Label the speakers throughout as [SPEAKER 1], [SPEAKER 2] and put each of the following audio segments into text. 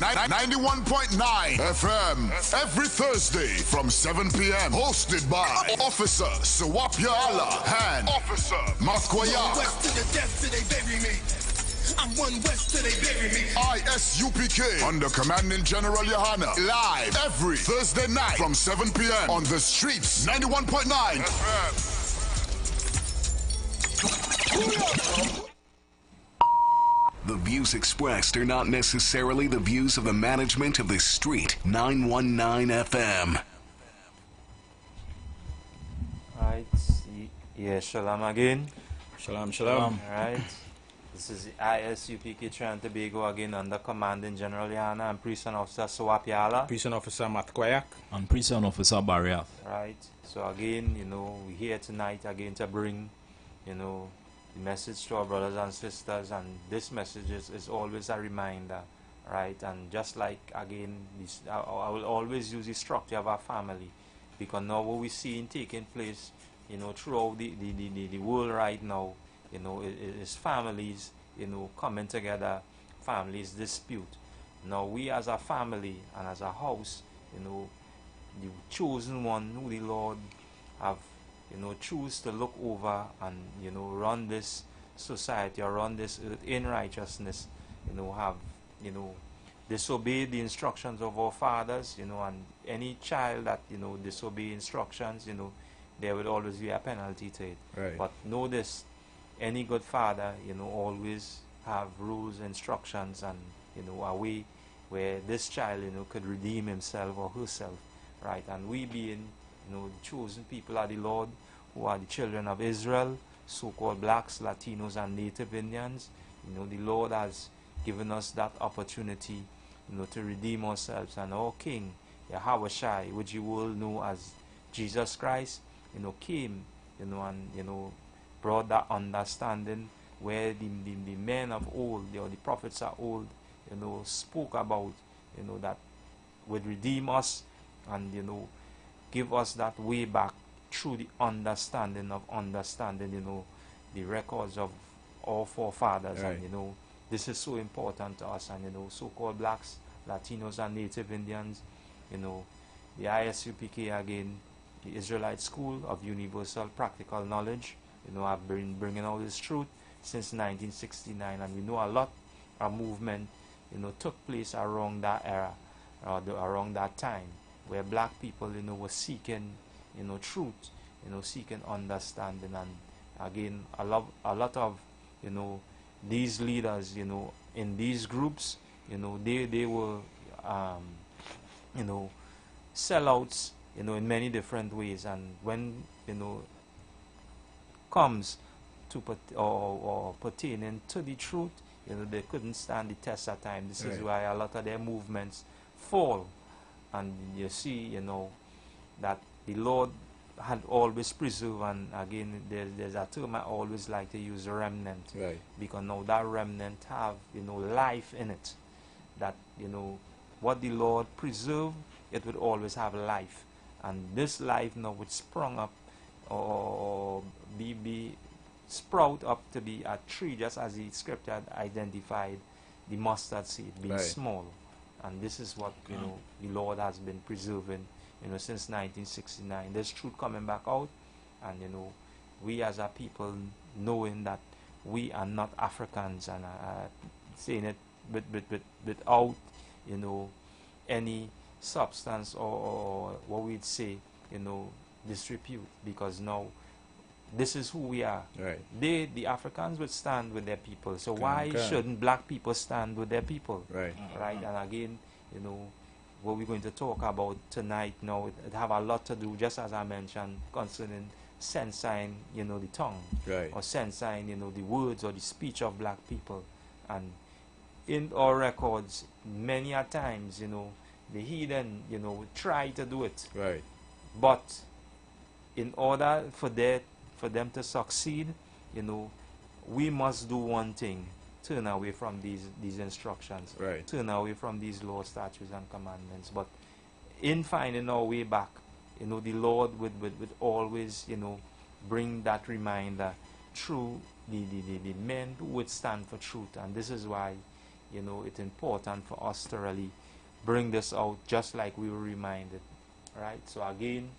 [SPEAKER 1] 91.9 FM every Thursday from 7 p.m. Hosted by Officer Sawapyala and Officer Mathkoya.
[SPEAKER 2] West to the death till they bury me. I'm one west till they bury me.
[SPEAKER 1] ISUPK under Commanding General Yohana. Live every Thursday night from 7 p.m. on the streets. 91.9 FM.
[SPEAKER 3] The views expressed are not necessarily the views of the management of the street. 919 FM.
[SPEAKER 4] Alright, yeah, shalom again.
[SPEAKER 5] Shalom, shalom.
[SPEAKER 4] Alright, this is the ISUPK Trinidad and Tobago again under Commanding General Yana and Prison Officer Sawapyala.
[SPEAKER 5] Prison Officer Mathkoyak.
[SPEAKER 6] And Prison Officer Barrier.
[SPEAKER 4] Right, so again, we're here tonight again to bring, the message to our brothers and sisters, and this message is always a reminder, right? And just like, again, I will always use the structure of our family, because now what we're seeing taking place, throughout the world right now, is families, coming together, families dispute. Now we as a family and as a house, the chosen one who the Lord have, choose to look over and, run this society or run this earth in righteousness, have, disobeyed the instructions of our fathers, and any child that, disobey instructions, there will always be a penalty to it.
[SPEAKER 5] Right.
[SPEAKER 4] But know this, any good father, always have rules, instructions, and, a way where this child, could redeem himself or herself, right? And we being, the chosen people of the Lord, who are the children of Israel, so-called blacks, Latinos, and Native Indians. The Lord has given us that opportunity, to redeem ourselves. And our King, Yahweh, which you will know as Jesus Christ, came, and, brought that understanding where the men of old, or the prophets of old, spoke about, that would redeem us and, give us that way back through the understanding, the records of our forefathers.
[SPEAKER 5] Right.
[SPEAKER 4] And, this is so important to us. And, so-called blacks, Latinos, and Native Indians, the ISUPK again, the Israelite School of Universal Practical Knowledge, I've been bringing out this truth since 1969. And we know a lot of movement, took place around that era, around that time, where black people, were seeking, truth, seeking understanding. And again, a lot of, these leaders, in these groups, they were, sellouts, in many different ways. And when, comes to or pertaining to the truth, they couldn't stand the test of time. This is why a lot of their movements fall. And you see, that the Lord had always preserved, and again, there's a term I always like to use, remnant.
[SPEAKER 5] Right.
[SPEAKER 4] Because now that remnant have, life in it. That, what the Lord preserved, it would always have life. And this life now would sprung up or be sprout up to be a tree, just as the scripture had identified the mustard seed being small. And this is what, the Lord has been preserving, since 1969. There's truth coming back out, and, we as a people knowing that we are not Africans, and saying it without, any substance or what we'd say, disrepute, because now this is who we are.
[SPEAKER 5] Right.
[SPEAKER 4] The Africans would stand with their people. So why shouldn't black people stand with their people?
[SPEAKER 5] Right.
[SPEAKER 4] Right. And again, what we're going to talk about tonight now, it have a lot to do, just as I mentioned, concerning censoring, the tongue.
[SPEAKER 5] Right.
[SPEAKER 4] Or censoring, the words or the speech of black people. And in our records, many a times, the heathen, try to do it.
[SPEAKER 5] Right.
[SPEAKER 4] But in order for them to succeed, we must do one thing: turn away from these instructions,
[SPEAKER 5] Right.
[SPEAKER 4] turn away from these laws, statutes, and commandments. But in finding our way back, the Lord would always, bring that reminder through the men who would stand for truth. And this is why, you know, it's important for us to really bring this out just like we were reminded, right? So again,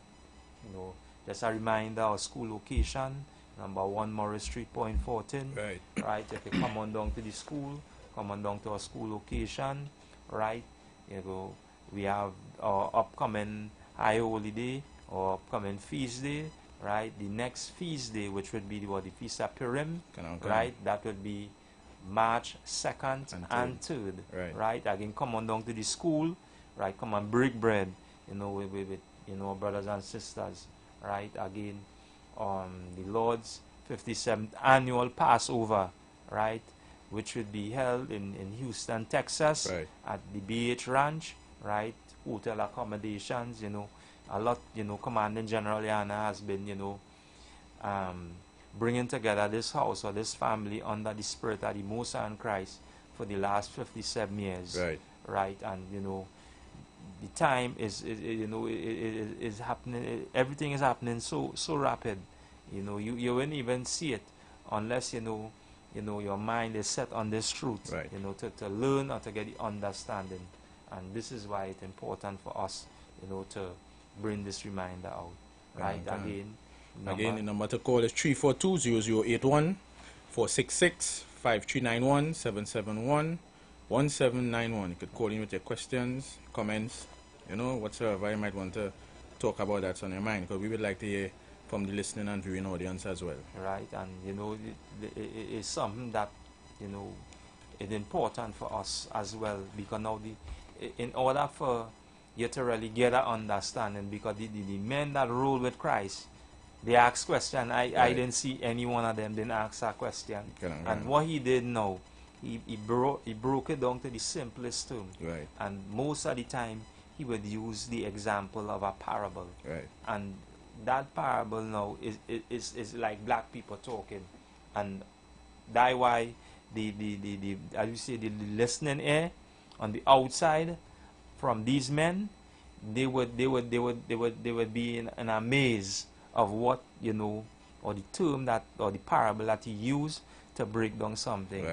[SPEAKER 4] you know, just a reminder, our school location, number 1 Morris Street, Point 14.
[SPEAKER 5] Right.
[SPEAKER 4] Right, if you come on down to the school, come on down to our school location, right? You know, we have our upcoming high holiday or upcoming feast day, right? The next feast day, which would be the Feast of Purim, right? That would be March 2nd and 3rd, right? Again, come on down to the school, right? Come and break bread, you know, with you know, brothers and sisters, right? Again, the Lord's 57th annual Passover, right? Which would be held in Houston, Texas, at the BH Ranch, right? Hotel accommodations, you know, a lot, you know, Commanding General Yana has been, you know, bringing together this house or this family under the Spirit of the Most High in Christ for the last 57 years, right? And, you know, the time is you know, is happening, everything is happening so rapid, you know, you wouldn't even see it unless, you know, your mind is set on this truth, you know, to learn or to get the understanding. And this is why it's important for us, you know, to bring this reminder out, right? Again,
[SPEAKER 5] the number to call is 342-0081, 466-5391, 771-1791. You could call in with your questions, comments, you know, whatsoever you might want to talk about that's on your mind, because we would like to hear from the listening and viewing audience as well.
[SPEAKER 4] Right, and, you know, it's something that, you know, it's important for us as well, because now in order for you to really get an understanding, because the men that rule with Christ, they ask questions. I didn't see any one of them didn't ask a question. And what he did now, he broke it down to the simplest term. And most of the time, he would use the example of a parable. And that parable now is like black people talking. And that's why as you say, the listening ear on the outside from these men, they would be in a maze of what, you know, or the term that, or the parable that he used to break down something.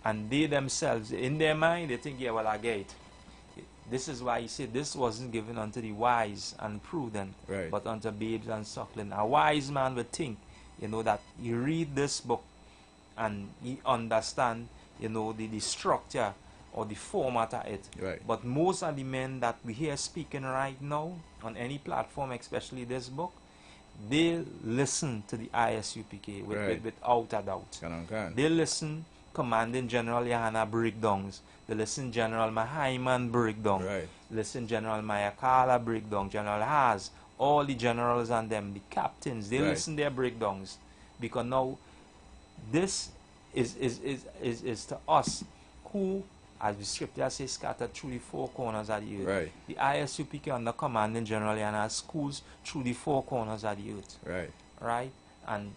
[SPEAKER 4] And they themselves, in their mind, they think, yeah, well, I get it. This is why he said this wasn't given unto the wise and prudent, but unto babes and suckling. A wise man would think, you know, that you read this book and he understand, you know, the structure or the format of it. But most of the men that we hear speaking right now on any platform, especially this book, they listen to the ISUPK without a doubt. They listen Commanding General Yana breakdowns. They listen General Mahaiman breakdown. Listen General Mayakala breakdown. General Haas, all the generals and them, the captains, they listen their breakdowns, because now this is to us who, as the scripture says, scattered through the four corners of the earth. The ISUPK under Commanding General Yana schools through the four corners of the earth. Right? And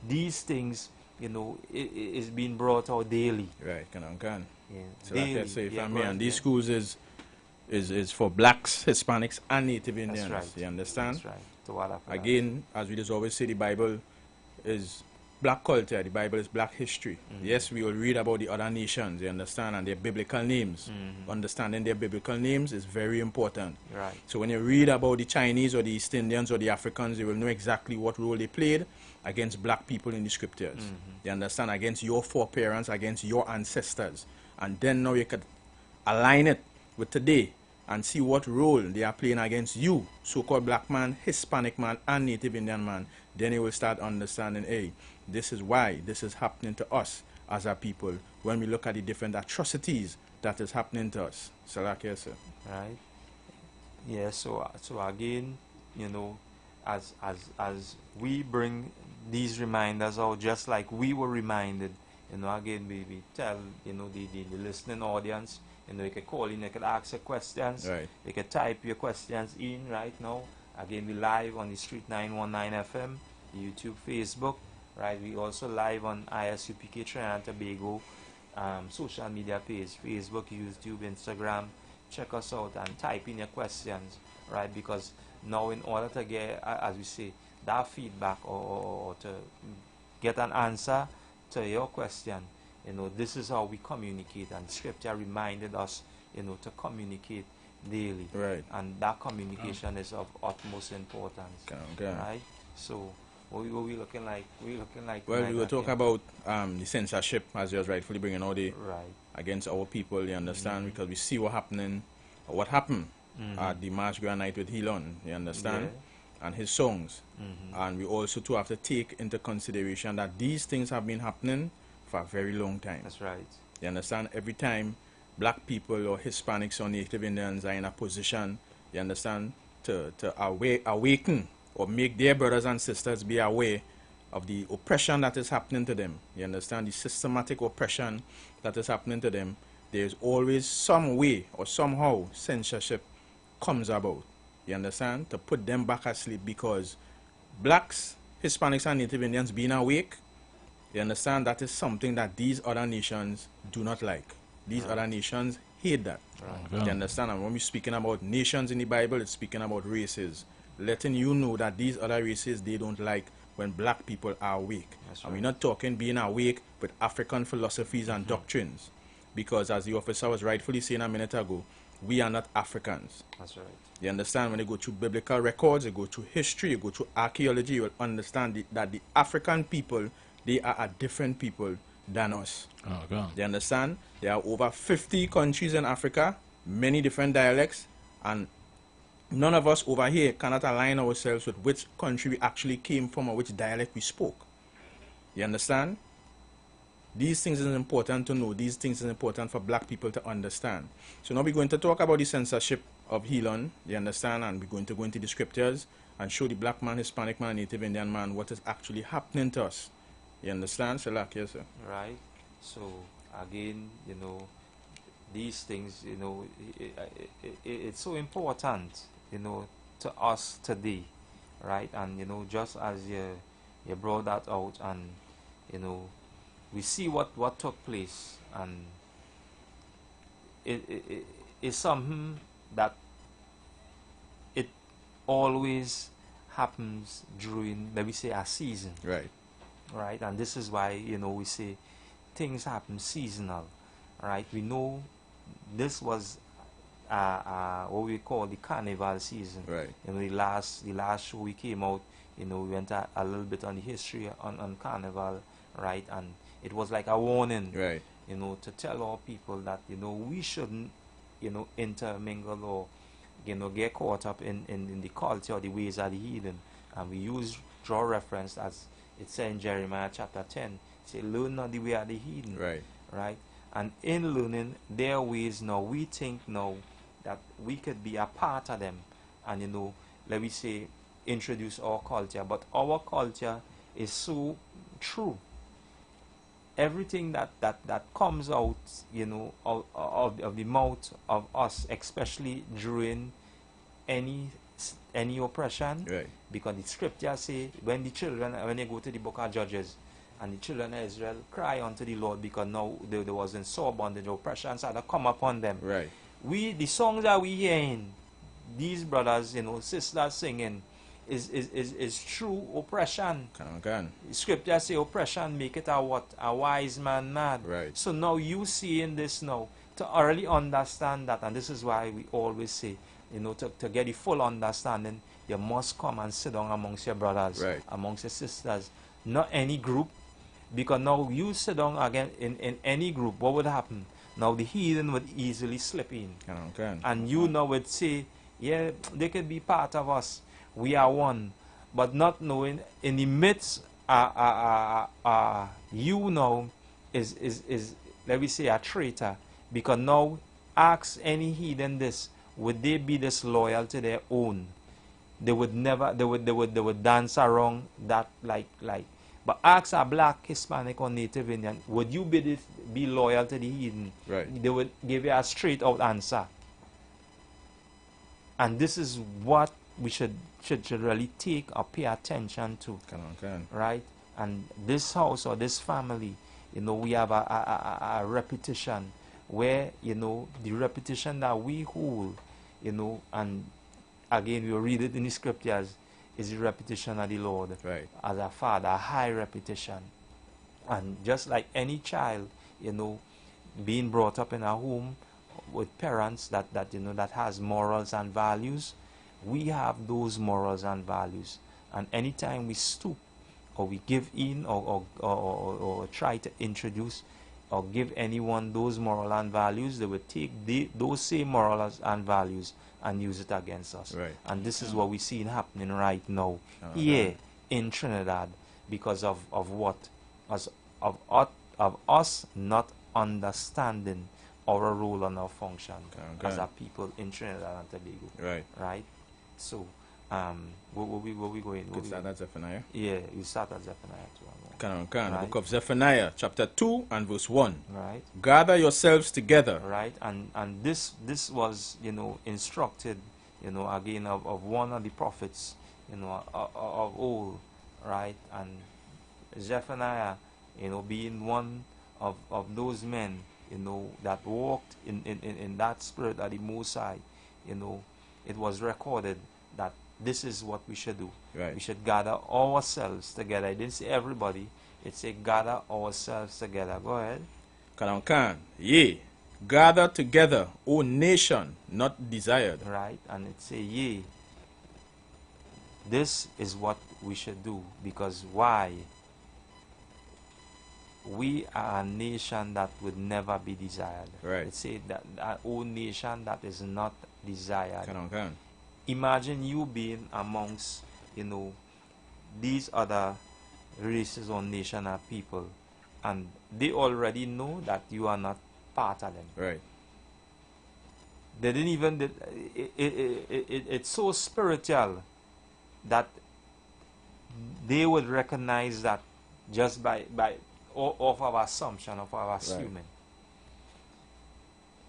[SPEAKER 4] these things, you know, is being brought out daily.
[SPEAKER 5] So like I say, and these schools is for blacks, Hispanics, and Native Indians. You understand? Again, as we just always say, the Bible is black culture, the Bible is black history. Yes, we will read about the other nations, you understand, and their biblical names. Understanding their biblical names is very important. So when you read about the Chinese or the East Indians or the Africans, you will know exactly what role they played against black people in the scriptures. You understand? Against your foreparents, against your ancestors. And then now you could align it with today and see what role they are playing against you, so-called black man, Hispanic man, and Native Indian man. Then you will start understanding, hey, this is why this is happening to us as a people when we look at the different atrocities that is happening to us. So like yes, sir.
[SPEAKER 4] Right. Yeah, so again, you know, as we bring these reminders out, just like we were reminded, you know, again we tell, you know, the listening audience, you know, you can call in, you can ask your questions, you can type your questions in right now. Again, we live on the Street 919 FM, YouTube, Facebook, right? We also live on ISUPK Trinidad and Tobago social media page, Facebook, YouTube, Instagram. Check us out and type in your questions, right? Because now in order to get, as we say, that feedback or to get an answer to your question, you know, this is how we communicate, and Scripture reminded us, you know, to communicate daily.
[SPEAKER 5] Right.
[SPEAKER 4] And that communication is of utmost importance.
[SPEAKER 5] Okay.
[SPEAKER 4] Right? So, what we looking like?
[SPEAKER 5] Well, we were talking about the censorship, as you was rightfully bringing out the
[SPEAKER 4] right
[SPEAKER 5] against our people, you understand, because we see what happened at the March Grand Night with Helon, you understand, and his songs. And we also too have to take into consideration that these things have been happening for a very long time.
[SPEAKER 4] That's right.
[SPEAKER 5] You understand? Every time black people or Hispanics or Native Indians are in a position, you understand, to awaken or make their brothers and sisters be aware of the oppression that is happening to them. You understand? The systematic oppression that is happening to them. There's always some way or somehow censorship comes about. You understand? To put them back asleep, because blacks, Hispanics and Native Indians being awake, you understand, that is something that these other nations do not like. These other nations hate that. You understand? And when we're speaking about nations in the Bible, it's speaking about races. Letting you know that these other races, they don't like when black people are awake. And we're not talking being awake with African philosophies and doctrines. Because as the officer was rightfully saying a minute ago, we are not Africans.
[SPEAKER 4] That's right.
[SPEAKER 5] You understand? When you go through biblical records, you go through history, you go through archaeology, you will understand that the African people, they are a different people than us. You understand? There are over 50 countries in Africa, many different dialects, and none of us over here cannot align ourselves with which country we actually came from or which dialect we spoke. You understand? These things is important to know. These things is important for black people to understand. So now we're going to talk about the censorship of Helon, you understand, and we're going to go into the scriptures and show the black man, Hispanic man, Native Indian man what is actually happening to us. You understand? So like, yes, sir.
[SPEAKER 4] Right. So again, you know, these things, you know, it's so important, you know, to us today, right? And you know, just as you brought that out, and you know, we see what took place, and it is something that it always happens during, let me say, a season. Right. And this is why, you know, we say things happen seasonal. Right. We know this was what we call the carnival season.
[SPEAKER 5] Right.
[SPEAKER 4] You know, the last show we came out, you know, we went a little bit on the history on carnival, right? And it was like a warning,
[SPEAKER 5] right,
[SPEAKER 4] you know, to tell our people that, you know, we shouldn't, you know, intermingle or, you know, get caught up in the culture or the ways of the heathen. And we draw reference, as it said in Jeremiah chapter 10, say, learn not the way of the heathen. Right. And in learning their ways now, we think now that we could be a part of them, and, you know, let me say, introduce our culture. But our culture is so true. Everything that comes out, you know, of the mouth of us, especially during any oppression,
[SPEAKER 5] right,
[SPEAKER 4] because the scripture say when they go to the book of Judges, and the children of Israel cry unto the Lord because now they was in sore bondage, oppressions had to come upon them.
[SPEAKER 5] Right.
[SPEAKER 4] The songs that we hearing, these brothers, you know, sisters singing, is true oppression. Scripture say oppression make it a wise man mad.
[SPEAKER 5] Right.
[SPEAKER 4] So now you see in this now to really understand that, and this is why we always say, you know, to get the full understanding, you must come and sit down amongst your brothers,
[SPEAKER 5] right,
[SPEAKER 4] amongst your sisters, not any group, because now you sit down again in any group, what would happen? Now the heathen would easily slip in, and you now would say, yeah, they could be part of us. We are one, but not knowing in the midst, you know, is let me say a traitor, because now ask any heathen this, would they be disloyal to their own? They would never. They would dance around that like. But ask a black, Hispanic, or Native Indian, would you be loyal to the heathen?
[SPEAKER 5] Right.
[SPEAKER 4] They would give you a straight out answer. And this is what we should really take or pay attention to. Right? And this house or this family, you know, we have a repetition where, you know, the repetition that we hold, you know, and again we read it in the scriptures, is the repetition of the Lord,
[SPEAKER 5] right,
[SPEAKER 4] as a father, a high repetition. And just like any child, you know, being brought up in a home with parents that you know, that has morals and values. We have those morals and values, and anytime we stoop or we give in or try to introduce or give anyone those moral and values, they will take those same morals and values and use it against us.
[SPEAKER 5] Right.
[SPEAKER 4] And this is what we're seeing happening right now here in Trinidad, because of what? Of us not understanding our role and our function as a people in Trinidad and Tobago.
[SPEAKER 5] Right.
[SPEAKER 4] Right? So, where we going?
[SPEAKER 5] Could start at Zephaniah?
[SPEAKER 4] Yeah, we start at Zephaniah 2.
[SPEAKER 5] The book of Zephaniah, chapter 2 and verse 1.
[SPEAKER 4] Right.
[SPEAKER 5] Gather yourselves together.
[SPEAKER 4] Right. And this was, you know, instructed, you know, again of one of the prophets, you know, of old. Right. And Zephaniah, you know, being one of those men, you know, that walked in that spirit of the Most High, you know, it was recorded that this is what we should do.
[SPEAKER 5] Right.
[SPEAKER 4] We should gather ourselves together. I didn't say everybody. It said gather ourselves together. Go ahead.
[SPEAKER 5] Yea, gather together, O nation not desired.
[SPEAKER 4] Right. And it say, yea, this is what we should do. Because why? We are a nation that would never be desired.
[SPEAKER 5] Right.
[SPEAKER 4] It say that our own nation that is not desired.
[SPEAKER 5] Can.
[SPEAKER 4] Imagine you being amongst, you know, these other races or nation or people, and they already know that you are not part of them.
[SPEAKER 5] Right.
[SPEAKER 4] They didn't even. It's so spiritual that they would recognize that just by of our assumption, of our assuming. Right.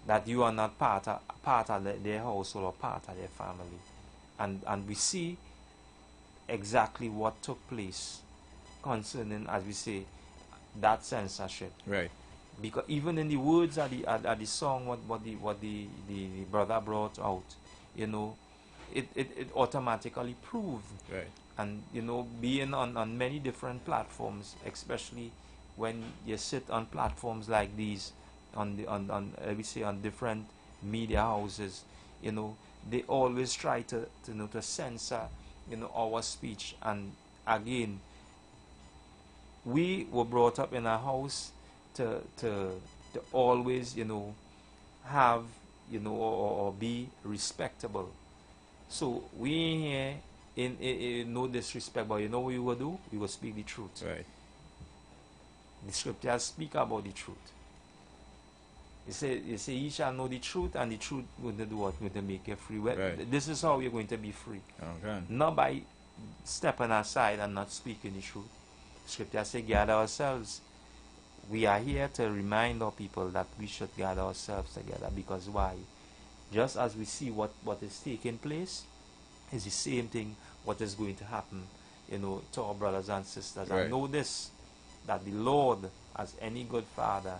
[SPEAKER 4] That you are not part of their household or part of their family. And we see exactly what took place concerning, as we say, that censorship.
[SPEAKER 5] Right.
[SPEAKER 4] Because even in the words of the song, what the brother brought out, you know, it automatically proved.
[SPEAKER 5] Right.
[SPEAKER 4] And, you know, being on many different platforms, especially when you sit on platforms like these, on different media houses, you know, they always try to censor, you know, our speech. And again, we were brought up in a house to always, you know, have, you know, or be respectable. So we ain't here in no disrespect, but you know what we will do? We will speak the truth.
[SPEAKER 5] Right.
[SPEAKER 4] The scriptures speak about the truth. You say ye shall know the truth, and the truth will do what? Will make you free. Well,
[SPEAKER 5] right.
[SPEAKER 4] This is how you're going to be free.
[SPEAKER 5] Okay.
[SPEAKER 4] Not by stepping aside and not speaking the truth. Scripture say gather ourselves. We are here to remind our people that we should gather ourselves together. Because why? Just as we see what is taking place, is the same thing what is going to happen, you know, to our brothers and sisters.
[SPEAKER 5] Right.
[SPEAKER 4] I know this, that the Lord, as any good father,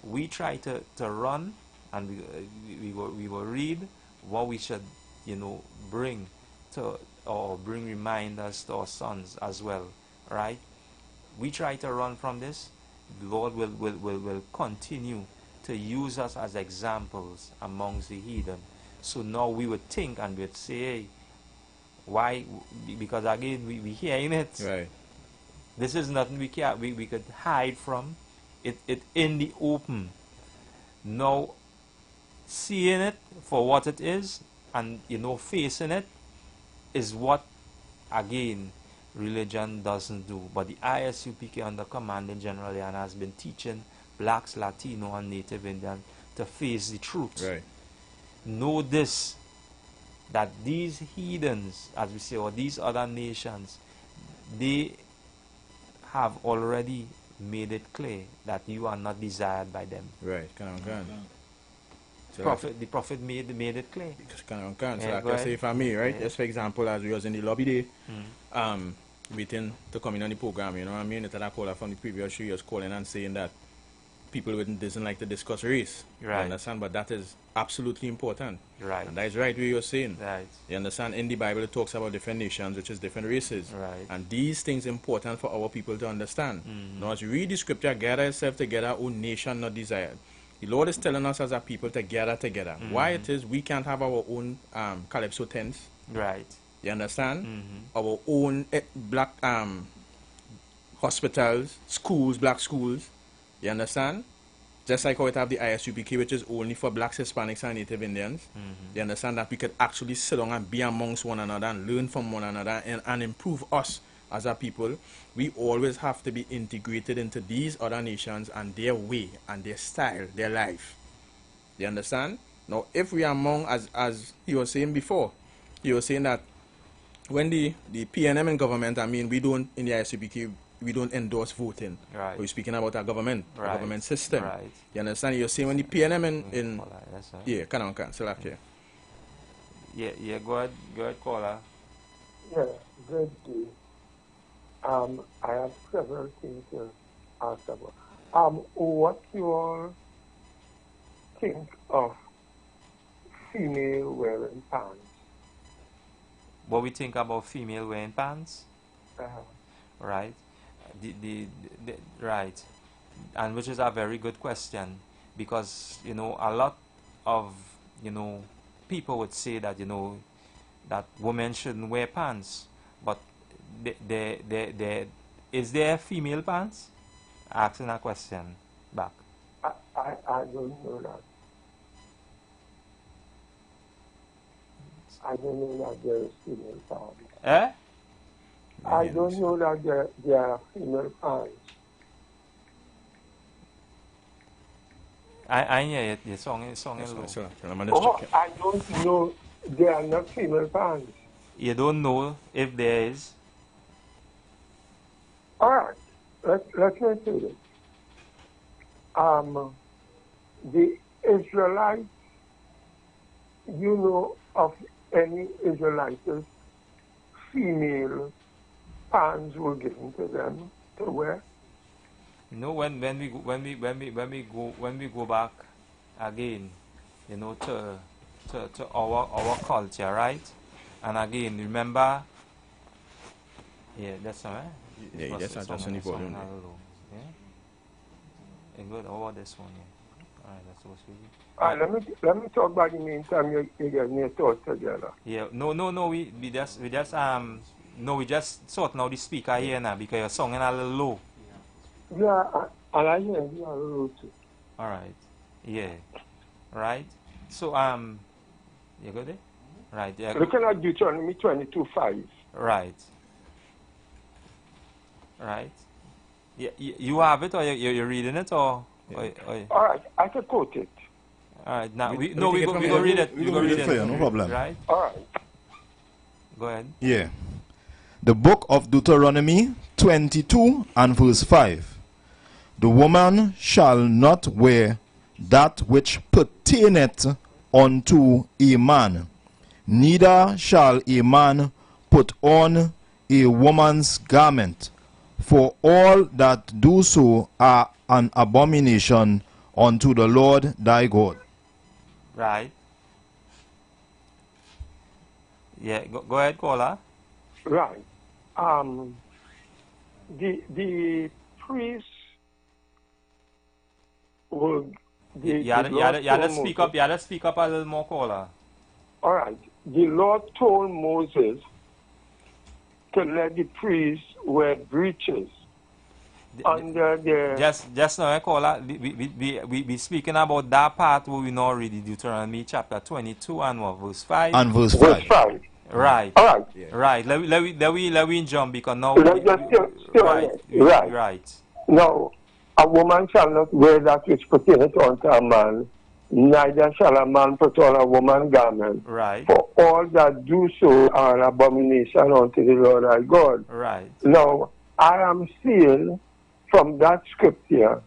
[SPEAKER 4] we try to run, and we will read what we should, you know, bring to, or bring reminders to our sons as well, right? We try to run from this. The Lord will continue to use us as examples amongst the heathen. So now we would think and we'd say, hey, why? Because again, we hearing it.
[SPEAKER 5] Right.
[SPEAKER 4] This is nothing we could hide from. It in the open. Now, seeing it for what it is, and, you know, facing it, is what, again, religion doesn't do. But the ISUPK under commanding General Yan has been teaching blacks, Latino, and Native Indian to face the truth.
[SPEAKER 5] Right.
[SPEAKER 4] Know this, that these heathens, as we say, or these other nations, they have already made it clear that you are not desired by them.
[SPEAKER 5] Right. So
[SPEAKER 4] the prophet made it clear.
[SPEAKER 5] So like I say for me, right? Just for example, as we was in the lobby day, waiting to come in on the program, you know what I mean? It's a caller from the previous show, he was calling and saying that people doesn't like to discuss race.
[SPEAKER 4] Right.
[SPEAKER 5] You understand? But that is absolutely important.
[SPEAKER 4] Right.
[SPEAKER 5] And that is right what you're saying.
[SPEAKER 4] Right.
[SPEAKER 5] You understand? In the Bible, it talks about different nations, which is different races.
[SPEAKER 4] Right.
[SPEAKER 5] And these things important for our people to understand.
[SPEAKER 4] Mm-hmm.
[SPEAKER 5] Now, as you read the scripture, gather yourself together, O nation not desired. The Lord is telling us as a people to gather together.
[SPEAKER 4] Mm-hmm.
[SPEAKER 5] Why it is we can't have our own calypso tents.
[SPEAKER 4] Right.
[SPEAKER 5] You understand?
[SPEAKER 4] Mm-hmm.
[SPEAKER 5] Our own black hospitals, schools, black schools. You understand? Just like how it have the ISUPK, which is only for blacks, Hispanics, and Native Indians.
[SPEAKER 4] Mm-hmm.
[SPEAKER 5] You understand that we could actually sit down and be amongst one another and learn from one another and improve us as a people. We always have to be integrated into these other nations and their way and their style, their life. You understand? Now, if we are among, as he was saying before, he was saying that when the PNM in government, I mean, we don't, in the ISUPK, we don't endorse voting.
[SPEAKER 4] Right.
[SPEAKER 5] We're speaking about our government,
[SPEAKER 4] Right.
[SPEAKER 5] our government system.
[SPEAKER 4] Right.
[SPEAKER 5] You understand? You're saying when the PNM in
[SPEAKER 4] That's right.
[SPEAKER 5] yeah, can select here.
[SPEAKER 4] Yeah, go ahead, caller.
[SPEAKER 7] Yeah, good day. I have several things to ask about. What you all think of female wearing pants?
[SPEAKER 4] What we think about female wearing pants? Right. Right, and which is a very good question, because a lot of people would say that that women shouldn't wear pants, but is there female pants? Asking a question back.
[SPEAKER 7] I don't know that. I don't know that there is female pants.
[SPEAKER 4] Eh?
[SPEAKER 7] I don't know that there are female pants.
[SPEAKER 4] I hear it. Your song is low.
[SPEAKER 7] I don't know there are not female pants.
[SPEAKER 4] You don't know if there is.
[SPEAKER 7] All right, let's not do this. The Israelites, you know of any Israelites, female pants were given to them to wear?
[SPEAKER 4] When we go back again, to our culture, right? And again, remember, yeah, that's all right.
[SPEAKER 5] Yeah, that's adjusting the volume.
[SPEAKER 4] Yeah. And good. How this one? Yeah. All right, that's supposed to be.
[SPEAKER 7] All right, let me talk about the meantime you get your thoughts together.
[SPEAKER 4] Yeah. No. We just sorting out the speaker here now because your song is a little low.
[SPEAKER 7] Yeah, and I hear you a little too.
[SPEAKER 4] All right. Yeah. Right. So you got it? Right. Yeah.
[SPEAKER 7] Looking at Deuteronomy 22:5.
[SPEAKER 4] Right. Right. Yeah. You have it, or you're reading it, or?
[SPEAKER 5] Yeah.
[SPEAKER 7] All right, I can quote it.
[SPEAKER 4] All right. Now we
[SPEAKER 5] go
[SPEAKER 4] read it.
[SPEAKER 8] We go read it for you, no problem.
[SPEAKER 4] Right.
[SPEAKER 7] All right.
[SPEAKER 4] Go ahead.
[SPEAKER 8] Yeah. The book of Deuteronomy 22 and verse 5. The woman shall not wear that which pertaineth unto a man, neither shall a man put on a woman's garment, for all that do so are an abomination unto the Lord thy God.
[SPEAKER 4] Right. Yeah, go ahead, caller.
[SPEAKER 7] Right. The priest would.
[SPEAKER 4] You had to speak up. You had to speak up a little more, caller.
[SPEAKER 7] All right. The Lord told Moses to let the priests wear breeches under the.
[SPEAKER 4] Just now, caller. We speaking about that part where we now read Deuteronomy chapter 22 and verse 5.
[SPEAKER 8] And verse 5.
[SPEAKER 7] Verse 5.
[SPEAKER 4] Right.
[SPEAKER 7] All right.
[SPEAKER 4] Yeah. Right. Let we jump because now.
[SPEAKER 7] Right. Now, a woman shall not wear that which pertaineth unto a man, neither shall a man put on a woman's garment.
[SPEAKER 4] Right.
[SPEAKER 7] For all that do so are an abomination unto the Lord our God.
[SPEAKER 4] Right.
[SPEAKER 7] Now, I am seeing from that scripture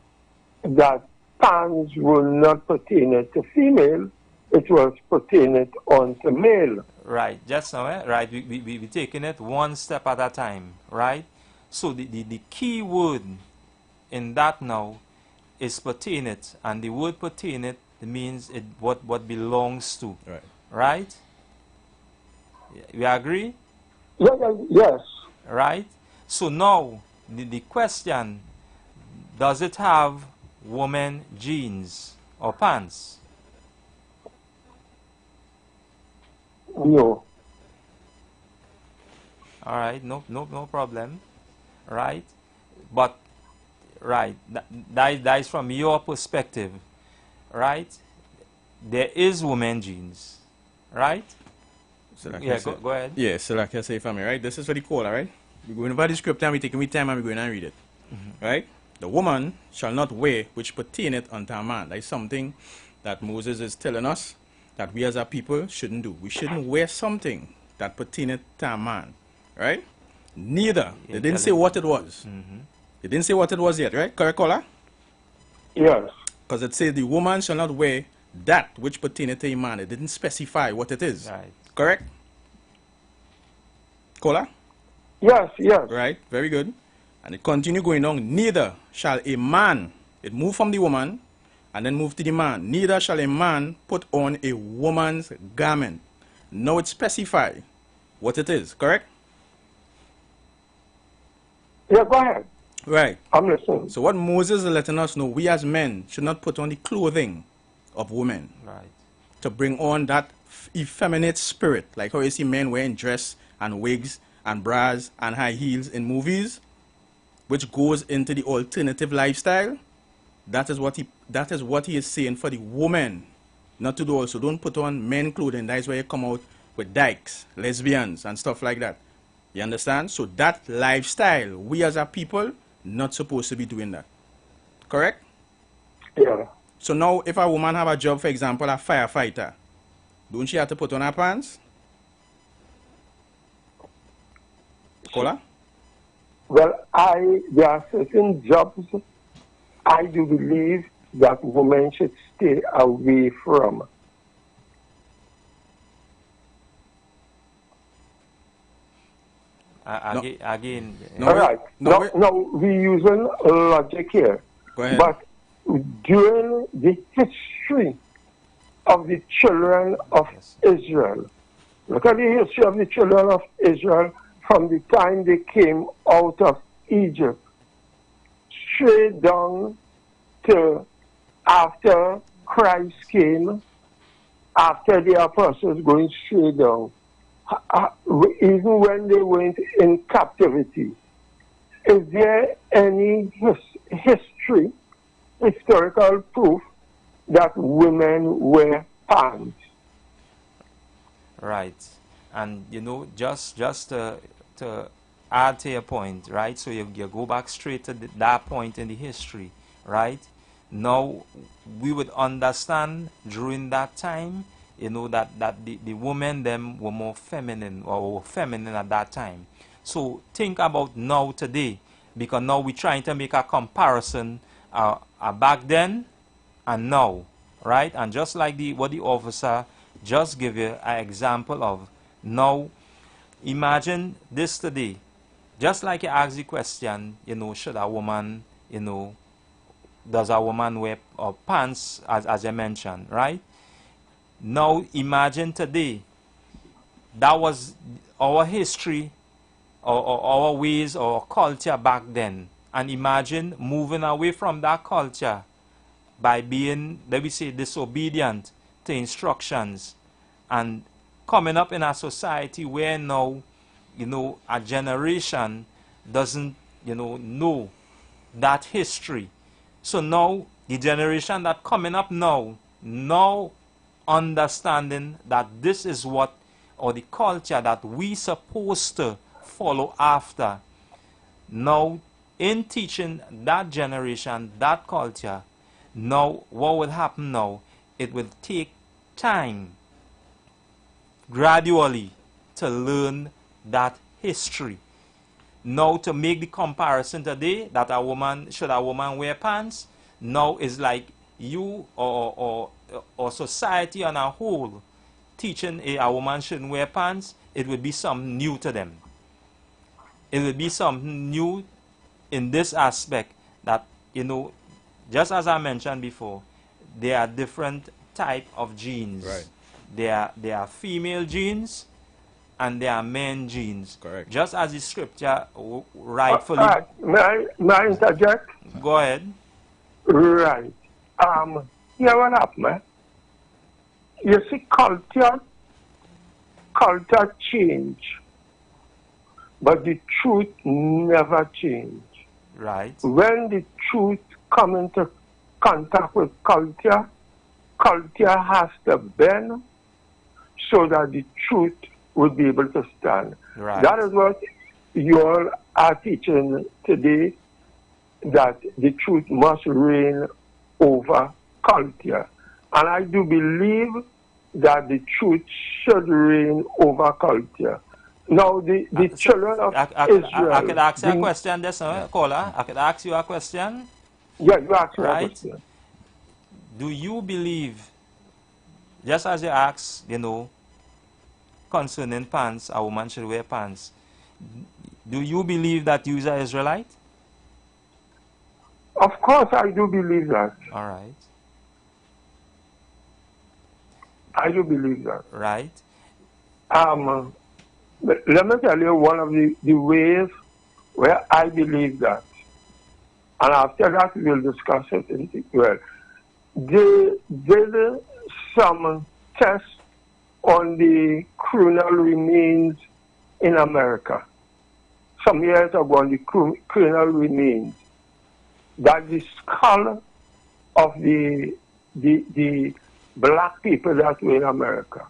[SPEAKER 7] that pants will not pertain to female, it was pertained unto male.
[SPEAKER 4] Right, just now, right, we taking it one step at a time, right? So the key word in that now is pertinent, and the word pertinent means what belongs to.
[SPEAKER 5] Right.
[SPEAKER 4] Right? We agree?
[SPEAKER 7] Yes.
[SPEAKER 4] Right? So now, the question, does it have woman jeans or pants?
[SPEAKER 7] No.
[SPEAKER 4] All right, no problem. Right? But, right, that is from your perspective. Right? There is woman jeans. Right?
[SPEAKER 5] So like
[SPEAKER 4] Yeah, go ahead.
[SPEAKER 5] Yeah, so like I say, family, right? This is for the caller, right? We're going over the script and we're taking we time and we're going and read it. Right? The woman shall not wear which pertaineth unto a man. That is something that Moses is telling us that we as a people shouldn't do. We shouldn't wear something that pertaineth to a man. Right? Neither. They didn't say what it was. They didn't say what it was yet, right? Correct, caller?
[SPEAKER 7] Yes.
[SPEAKER 5] Because it says the woman shall not wear that which pertaineth to a man. It didn't specify what it is.
[SPEAKER 4] Right.
[SPEAKER 5] Correct? Caller?
[SPEAKER 7] Yes, yes.
[SPEAKER 5] Right, very good. And it continue going on. Neither shall a man, it moved from the woman and then moved to the man. Neither shall a man put on a woman's garment. Now it specify what it is, correct?
[SPEAKER 7] Yeah, go ahead.
[SPEAKER 5] Right.
[SPEAKER 7] I'm listening.
[SPEAKER 5] So what Moses is letting us know, we as men should not put on the clothing of women.
[SPEAKER 4] Right.
[SPEAKER 5] To bring on that effeminate spirit, like how you see men wearing dress and wigs and bras and high heels in movies, which goes into the alternative lifestyle. That is what he is saying for the woman not to do also. Don't put on men clothing. That is where you come out with dykes, lesbians and stuff like that. You understand? So that lifestyle, we as a people not supposed to be doing that. Correct?
[SPEAKER 7] Yeah.
[SPEAKER 5] So now if a woman have a job, for example, a firefighter, don't she have to put on her pants? Caller?
[SPEAKER 7] Well, there are certain jobs I do believe that women should stay away from.
[SPEAKER 4] Again.
[SPEAKER 7] All right. No, we're using logic here.
[SPEAKER 5] Go ahead.
[SPEAKER 7] But during the history of the children of Israel, look at the history of the children of Israel from the time they came out of Egypt, straight down to after Christ came, after the apostles going straight down, even when they went in captivity. Is there any historical proof that women wear pants?
[SPEAKER 4] Right. And, you know, just to add to your point, right? So you go back straight to that point in the history, right? Now, we would understand during that time, you know, that the women, them, were more feminine, or were feminine at that time. So think about now today, because now we're trying to make a comparison back then and now, right? And just like what the officer just gave you an example of, now imagine this today. Just like you asked the question, you know, should a woman, you know, does a woman wear pants, as I mentioned, right? Now imagine today, that was our history, or our ways, or culture back then. And imagine moving away from that culture by being, let me say, disobedient to instructions, and coming up in a society where now, you know, a generation doesn't, you know that history. So now, the generation that coming up now understanding that this is what, or the culture that we supposed to follow after. Now, in teaching that generation, that culture, now, what would happen now? It will take time, gradually, to learn that history. Now, to make the comparison today, that should a woman wear pants? Now is like you or society on a whole teaching a woman shouldn't wear pants. It would be something new to them. It would be something new in this aspect, that, you know, just as I mentioned before, there are different type of genes.
[SPEAKER 5] Right.
[SPEAKER 4] There are female genes and there are men genes.
[SPEAKER 5] Correct.
[SPEAKER 4] Just as the scripture rightfully...
[SPEAKER 7] May I interject?
[SPEAKER 4] Go ahead.
[SPEAKER 7] Right. Here what happened, man? You see, culture change, but the truth never change.
[SPEAKER 4] Right.
[SPEAKER 7] When the truth come into contact with culture, culture has to bend so that the truth will be able to stand.
[SPEAKER 4] Right.
[SPEAKER 7] That is what you all are teaching today, that the truth must reign over culture. And I do believe that the truth should reign over culture. Now, the children of Israel...
[SPEAKER 4] I could ask you a question, caller. I could ask you a question.
[SPEAKER 7] Yeah, you ask me a
[SPEAKER 4] right?
[SPEAKER 7] question.
[SPEAKER 4] Do you believe, just as you asked, concerning pants, a woman should wear pants, do you believe that you are Israelite?
[SPEAKER 7] Of course, I do believe that.
[SPEAKER 4] All right.
[SPEAKER 7] I do believe that.
[SPEAKER 4] Right.
[SPEAKER 7] Let me tell you one of the ways where I believe that. And after that, we'll discuss it. Well, they did some tests on the criminal remains in America. Some years ago, on the criminal remains, that the skull of the black people that were in America.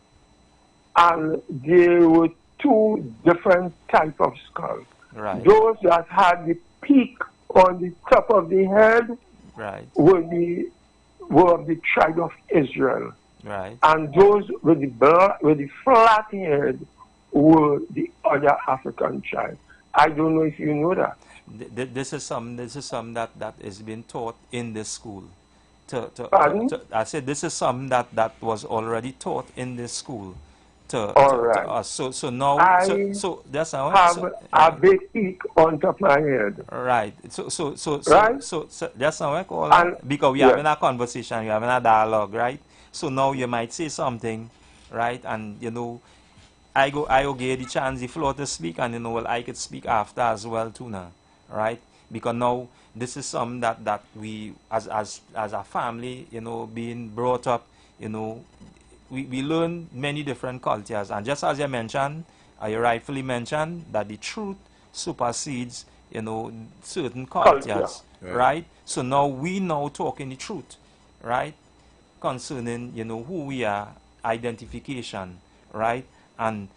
[SPEAKER 7] And there were two different types of skulls.
[SPEAKER 4] Right.
[SPEAKER 7] Those that had the peak on the top of the head were of the tribe of Israel.
[SPEAKER 4] Right.
[SPEAKER 7] And those with the flat head were the other African tribe. I don't know if you know that.
[SPEAKER 4] This is something that is being taught in this school. I said this is something that was already taught in this school.
[SPEAKER 7] All right.
[SPEAKER 4] So now, so that's how
[SPEAKER 7] have a big peak on top of my head.
[SPEAKER 4] Right. So that's how I call it. Because we're having a conversation, we're having a dialogue, right? So now you might say something, right? And I will give the chance, the floor to speak, and well, I could speak after as well too now, right? Because now this is something that we as a family, being brought up, we learn many different cultures, and just as you mentioned, you rightfully mentioned that the truth supersedes, certain cultures, right? So now we talking the truth, right? Concerning, who we are, identification, right? And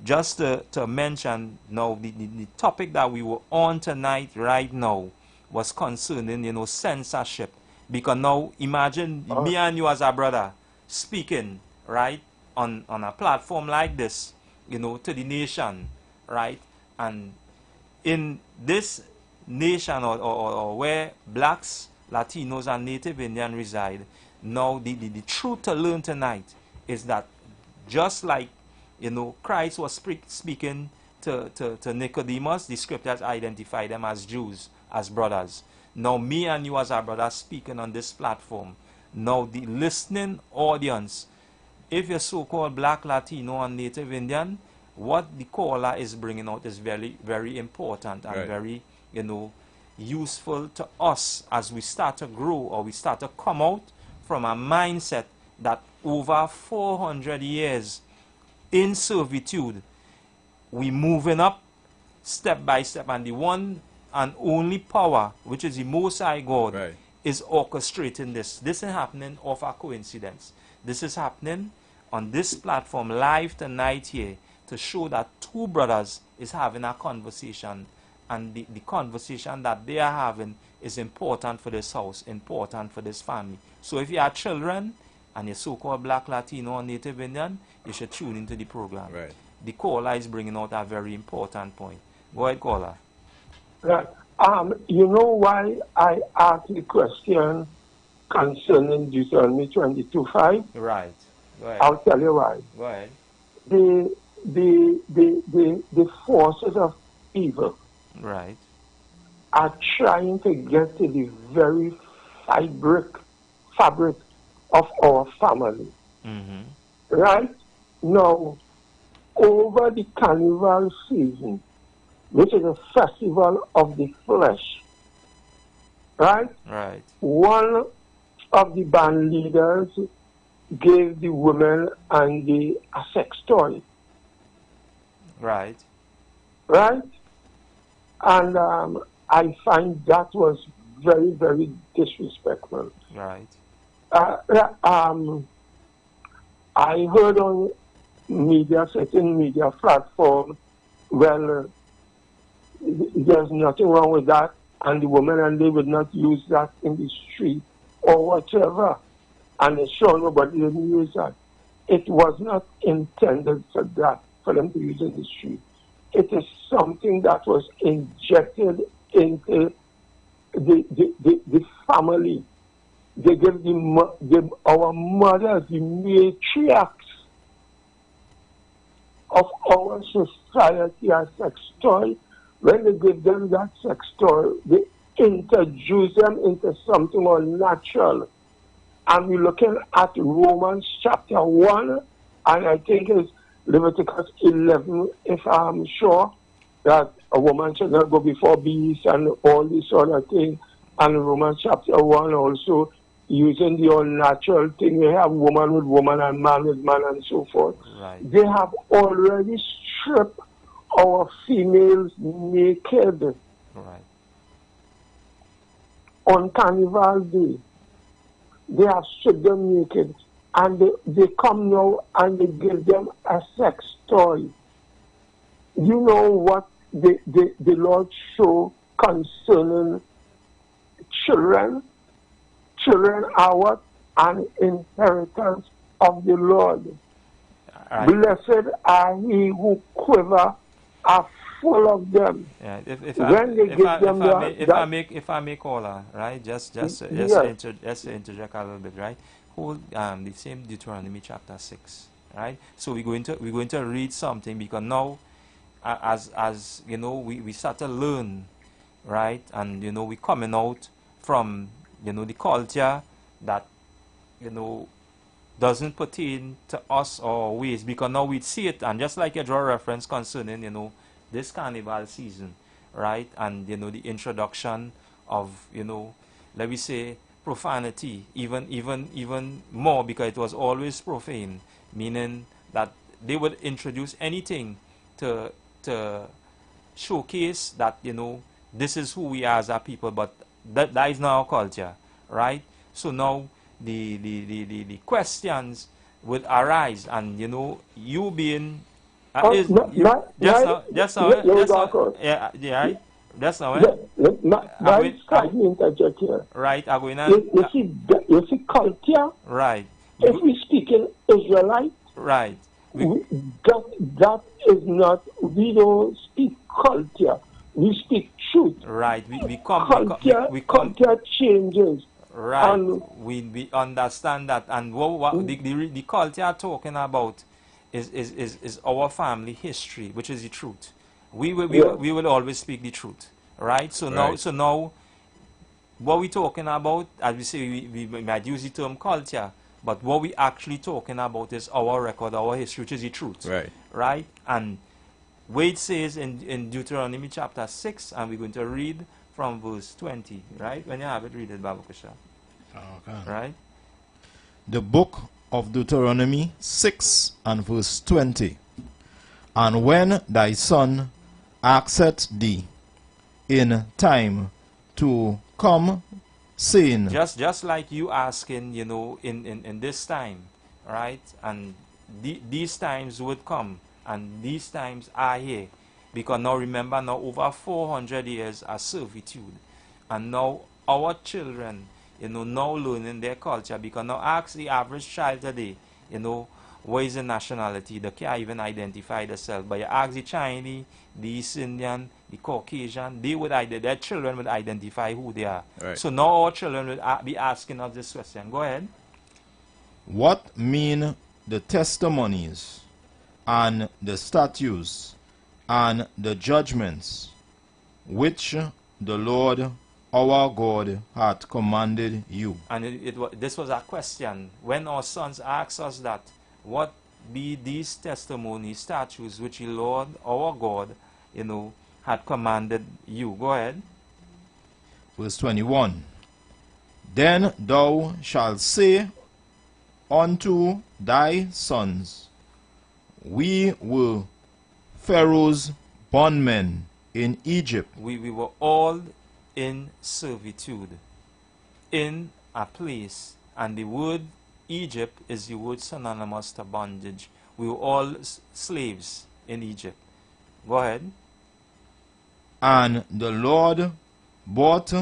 [SPEAKER 4] just to mention now, the topic that we were on tonight, right now, was concerning, censorship. Because now, imagine me and you as a brother speaking, right, on a platform like this, to the nation, right? And in this nation or where blacks, Latinos, and Native Indian reside, now the truth to learn tonight is that just like, Christ was speaking to Nicodemus, the scriptures identify them as Jews, as brothers. Now me and you as our brothers speaking on this platform. Now the listening audience, if you're so-called black, Latino, and Native Indian, what the caller is bringing out is very, very important and very, useful to us as we start to grow or we start to come out from a mindset that over 400 years in servitude, we moving up step by step, and the one and only power, which is the Most High God, is orchestrating this. This is happening of a coincidence. This is happening on this platform live tonight here to show that two brothers is having a conversation, and the conversation that they are having is important for this house, important for this family. So if you have children and you're so-called black, Latino, or Native Indian, you should tune into the program.
[SPEAKER 5] Right.
[SPEAKER 4] The caller is bringing out a very important point. Go ahead, caller.
[SPEAKER 7] Right. You know why I asked the question concerning Deuteronomy 22:5?
[SPEAKER 4] Right. Go ahead.
[SPEAKER 7] I'll tell you why.
[SPEAKER 4] Go ahead.
[SPEAKER 7] The forces of evil
[SPEAKER 4] are
[SPEAKER 7] trying to get to the very fabric of our family. Right? Now, over the carnival season, which is a festival of the flesh, right?
[SPEAKER 4] Right.
[SPEAKER 7] One of the band leaders gave the women and the a sex toy.
[SPEAKER 4] Right.
[SPEAKER 7] Right? And I find that was very, very disrespectful.
[SPEAKER 4] Right.
[SPEAKER 7] I heard on certain media platform, well, there's nothing wrong with that, and the women and they would not use that in the street or whatever. And they sure nobody didn't use that. It was not intended for that, for them to use in the street. It is something that was injected into the family. They give our mothers, the matriarchs of our society, a sex toy. When they give them that sex toy, they introduce them into something unnatural. And we're looking at Romans chapter 1, and I think it's Leviticus 11, if I'm sure, that a woman should not go before beasts and all this sort of thing. And Romans chapter 1 also, using the unnatural thing, we have woman with woman and man with man and so forth.
[SPEAKER 4] Right.
[SPEAKER 7] They have already stripped our females naked.
[SPEAKER 4] Right.
[SPEAKER 7] On Carnival Day. They have stripped them naked. And they come now and they give them a sex toy. You know what the Lord show concerning children? Children are what? An inheritance of the Lord. Right. Blessed are he who quiver are full of them.
[SPEAKER 4] Yeah,
[SPEAKER 7] if
[SPEAKER 4] I may call, right? Just to interject a little bit, right? Hold the same Deuteronomy chapter 6, right? So we're going to read something, because now, as you know, we start to learn, right? And you know, we coming out from, you know, the culture that, you know, doesn't pertain to us or ways, because now we see it, and just like you draw reference concerning, you know, this carnival season, right? And you know, the introduction of, you know, let me say, profanity, even more, because it was always profane, meaning that they would introduce anything to showcase that, you know, this is who we are as a people, but that is not our culture, right? So now the questions would arise, and you know, you being that's now
[SPEAKER 7] interject here.
[SPEAKER 4] Right,
[SPEAKER 7] you see culture.
[SPEAKER 4] Right.
[SPEAKER 7] If we speak in Israelite,
[SPEAKER 4] right.
[SPEAKER 7] That is not. We don't speak culture. We speak truth.
[SPEAKER 4] Right.
[SPEAKER 7] Culture changes.
[SPEAKER 4] Right. And we understand that, and what the culture talking about is our family history, which is the truth. We will always speak the truth, right? So now what we talking about, as we say, we might use the term culture, but what we actually talking about is our record, our history, which is the truth, right? And Wade says in Deuteronomy chapter 6, and we're going to read from verse 20, right? When you have it, read it, Babu Kusha. Okay. Right?
[SPEAKER 8] The book of Deuteronomy 6 and verse 20. And when thy son asketh thee in time to come, saying,
[SPEAKER 4] just like you asking, you know, in this time, right? And these times would come, and these times are here, because now remember, now over 400 years of servitude, and now our children, you know, now learning their culture, because now ask the average child today, you know, what is the nationality? They can't even identify themselves. But you ask the Chinese, the East Indian, the Caucasian, their children would identify who they are. Right. So now our children will be asking us this question. Go ahead.
[SPEAKER 8] What mean the testimonies and the statutes and the judgments which the Lord our God hath commanded you.
[SPEAKER 4] And this was a question. When our sons asked us that, what be these testimonies, statutes, which the Lord our God, had commanded you? Go ahead.
[SPEAKER 8] Verse 21. Then thou shalt say unto thy sons, we were Pharaoh's bondmen in Egypt.
[SPEAKER 4] We were all in servitude, in a place, and the word Egypt is the word synonymous to bondage. We were all slaves in Egypt. Go ahead.
[SPEAKER 8] And the Lord brought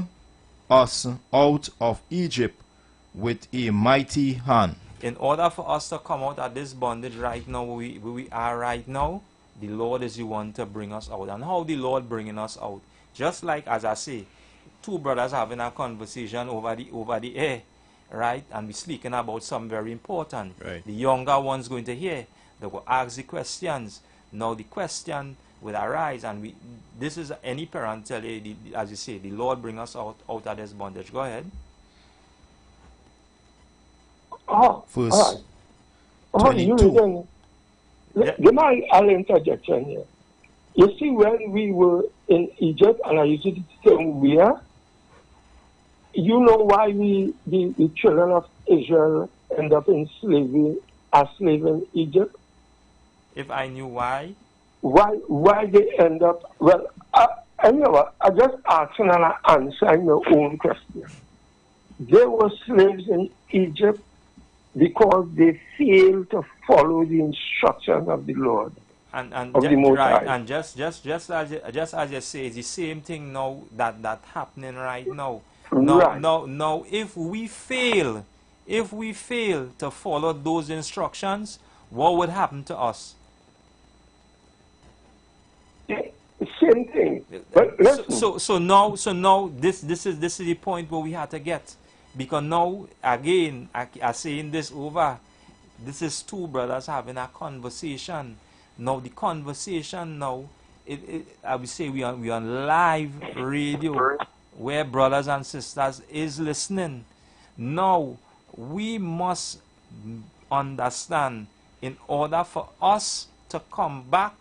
[SPEAKER 8] us out of Egypt with a mighty hand.
[SPEAKER 4] In order for us to come out of this bondage right now, where we are right now, the Lord is the one to bring us out. And how the Lord bringing us out? Just like, as I say, two brothers having a conversation over the air, right? And we're speaking about something very important.
[SPEAKER 5] Right.
[SPEAKER 4] The younger one's going to hear. They will ask the questions. Now the question will arise, and this is any parent tell you, as you say, the Lord bring us out of this bondage. Go ahead.
[SPEAKER 8] Verse
[SPEAKER 7] 22. I'll interjection here. You see, when we were in Egypt, and I used to tell where, you know why the children of Israel end up in slavery, as slaves in Egypt?
[SPEAKER 4] If I knew why?
[SPEAKER 7] Why they end up, well, anyway, I just asking and answering your own question. They were slaves in Egypt because they failed to follow the instructions of the Lord.
[SPEAKER 4] And
[SPEAKER 7] of the Most High.
[SPEAKER 4] And just as you say, it's the same thing now that happening right now. Now, if we fail to follow those instructions, what would happen to us?
[SPEAKER 7] Same thing. But
[SPEAKER 4] so now this is the point where we have to get, because now again I saying this over. This is two brothers having a conversation. Now the conversation now, I would say we on live radio where brothers and sisters is listening. Now we must understand, in order for us to come back,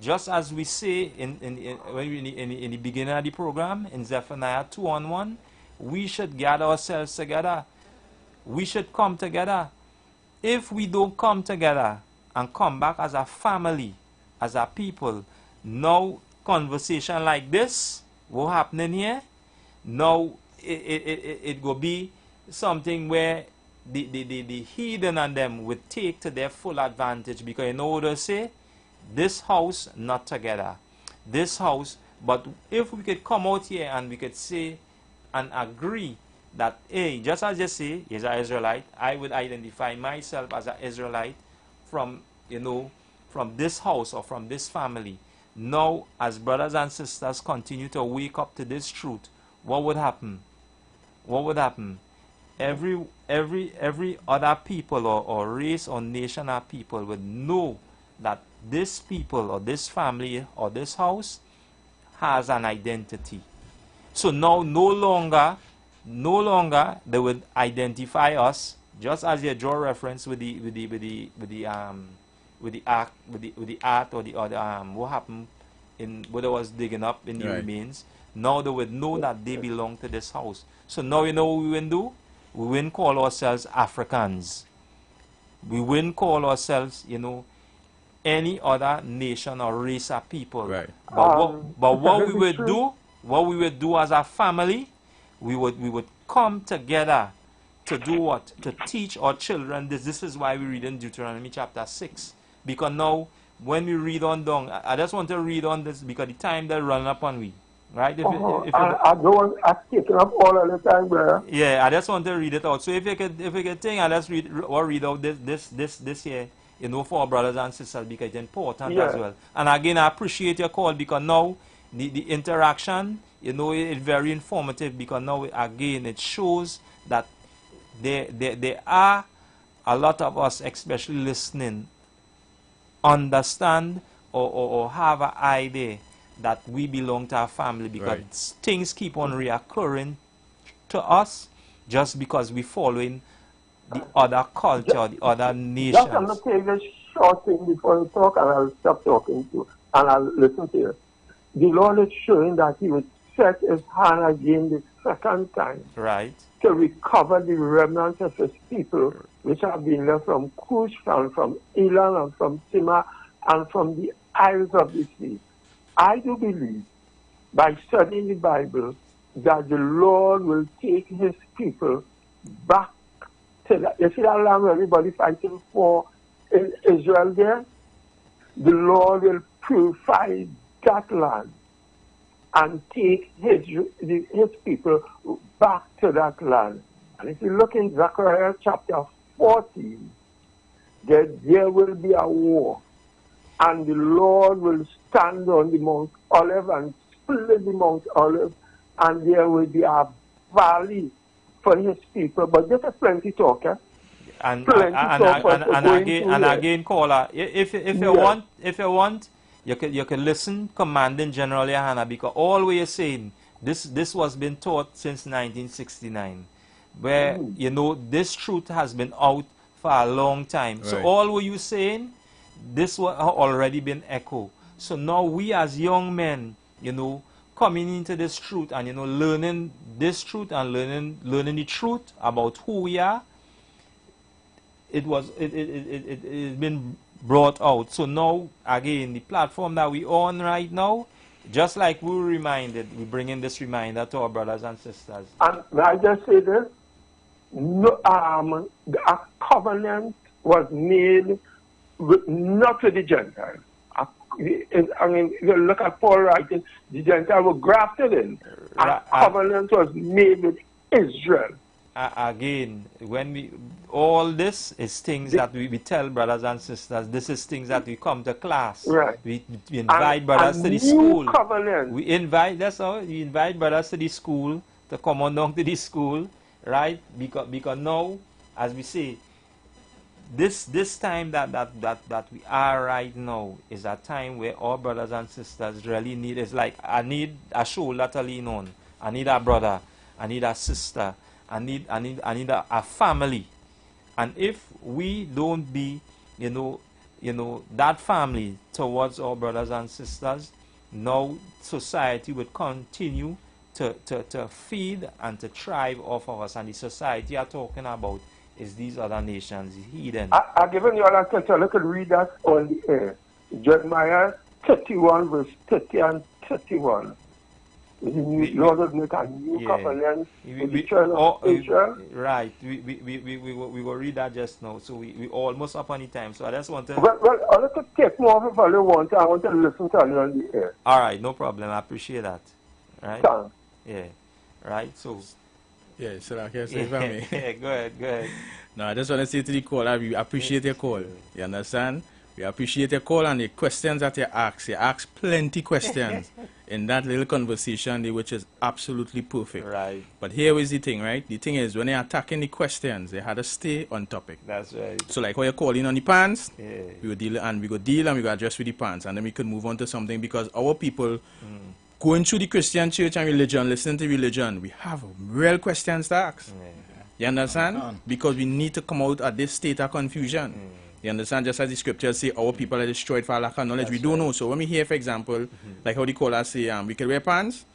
[SPEAKER 4] just as we say in the beginning of the program, in Zephaniah 2:1, we should gather ourselves together. We should come together. If we don't come together and come back as a family, as a people, now conversation like this, what happening here? Now it will be something where the heathen and them would take to their full advantage, because you know what they say? This house not together. This house, but if we could come out here and we could say and agree that, hey, just as you say, as an Israelite, I would identify myself as an Israelite from this house or from this family. Now, as brothers and sisters continue to wake up to this truth, what would happen? What would happen? Every other people or race or nation of people would know that this people or this family or this house has an identity. So now no longer they would identify us, just as you draw reference with the art or the other what happened in what I was digging up in the remains. Now they would know that they belong to this house. So now you know what we will do? We wouldn't call ourselves Africans. We wouldn't call ourselves, any other nation or race of people.
[SPEAKER 5] Right.
[SPEAKER 4] But what we would do as a family, we would come together to do what? To teach our children this. This is why we read in Deuteronomy chapter 6. Because now, when we read on down, I just want to read on this because the time they're running up on we. Right?
[SPEAKER 7] I don't want to take up all of the time, brother.
[SPEAKER 4] Yeah, I just want to read it out. So if you could think, I'll just read out this here, for our brothers and sisters, because it's important as well. And again, I appreciate your call, because now the interaction, it's very informative, because now again it shows that there are a lot of us, especially listening, understand or have an idea that we belong to our family, because things keep on reoccurring to us just because we're following the other culture, the other nations.
[SPEAKER 7] Just I'm going to tell you this short thing before you talk, and I'll stop talking to you, and I'll listen to you. The Lord is showing that he would set his hand again the second time.
[SPEAKER 4] Right.
[SPEAKER 7] To recover the remnants of his people, which have been left from Cush, and from Elam, and from Sima, and from the isles of the sea. I do believe, by studying the Bible, that the Lord will take his people back to that. You see that land everybody fighting for in Israel there? The Lord will purify that land and take his people back to that land. And if you look in Zechariah chapter 14, there will be a war. And the Lord will stand on the Mount Olive and split the Mount Olive, and there will be a valley for his people. But this is plenty talk, eh?
[SPEAKER 4] And again, caller, if you want, you can listen, Commanding General Yohana, because all we are saying, this was been taught since 1969, where you know this truth has been out for a long time. Right. So all what you saying, this was already been echoed. So now we as young men, you know, coming into this truth and, you know, learning this truth and learning the truth about who we are, it's been brought out. So now, again, the platform that we're on right now, just like we were reminded, we bring in this reminder to our brothers and sisters. And
[SPEAKER 7] may I just say this? No, a covenant was made not with the Gentiles. I mean, you look at Paul writing, the Gentiles were grafted in. A covenant was made with Israel.
[SPEAKER 4] Again, when we, all this is things that we tell brothers and sisters, this is things that we come to class.
[SPEAKER 7] Right.
[SPEAKER 4] We invite brothers to the school.
[SPEAKER 7] Covenant.
[SPEAKER 4] We invite, that's all, we invite brothers to the school, to come on down to the school, right? Because now, as we say, this time that we are right now is a time where all brothers and sisters really need, it's like I need a shoulder to lean on. I need a brother. I need a sister. I need a family. And if we don't be, you know, that family towards our brothers and sisters, now society will continue to feed and to thrive off of us. And the society I'm talking about is these other nations, the heathen.
[SPEAKER 7] I've given you all that text, so look and read that on the air. Jeremiah 31 verse 30 and 31. Lord will make a new covenant with the children of Israel.
[SPEAKER 4] Right. We will read that just now. So we almost up on the time. So I just want to...
[SPEAKER 7] Well, I'll let you take more of all you want. I want to listen to you on the air.
[SPEAKER 4] All right. No problem. I appreciate that. Right?
[SPEAKER 7] Thanks.
[SPEAKER 4] Yeah. Right. So...
[SPEAKER 5] Yeah, so I can say for me.
[SPEAKER 4] Yeah, go ahead.
[SPEAKER 5] No, I just want to say to the caller, we appreciate your call. You understand? We appreciate your call and the questions that you ask. You ask plenty questions in that little conversation, which is absolutely perfect.
[SPEAKER 4] Right.
[SPEAKER 5] But here is the thing, right? The thing is, when you're attacking the questions, they had to stay on topic.
[SPEAKER 4] That's right.
[SPEAKER 5] So like how you're calling on the pants,
[SPEAKER 4] yeah.
[SPEAKER 5] we go deal and we go address with the pants, and then we could move on to something, because our people going through the Christian church and religion, listening to religion, we have real questions to ask. Yeah. You understand? Because we need to come out of this state of confusion. You understand? Just as the scriptures say, our people are destroyed for lack of knowledge. That's we don't know. So when we hear, for example, like how the callers say, we can wear pants.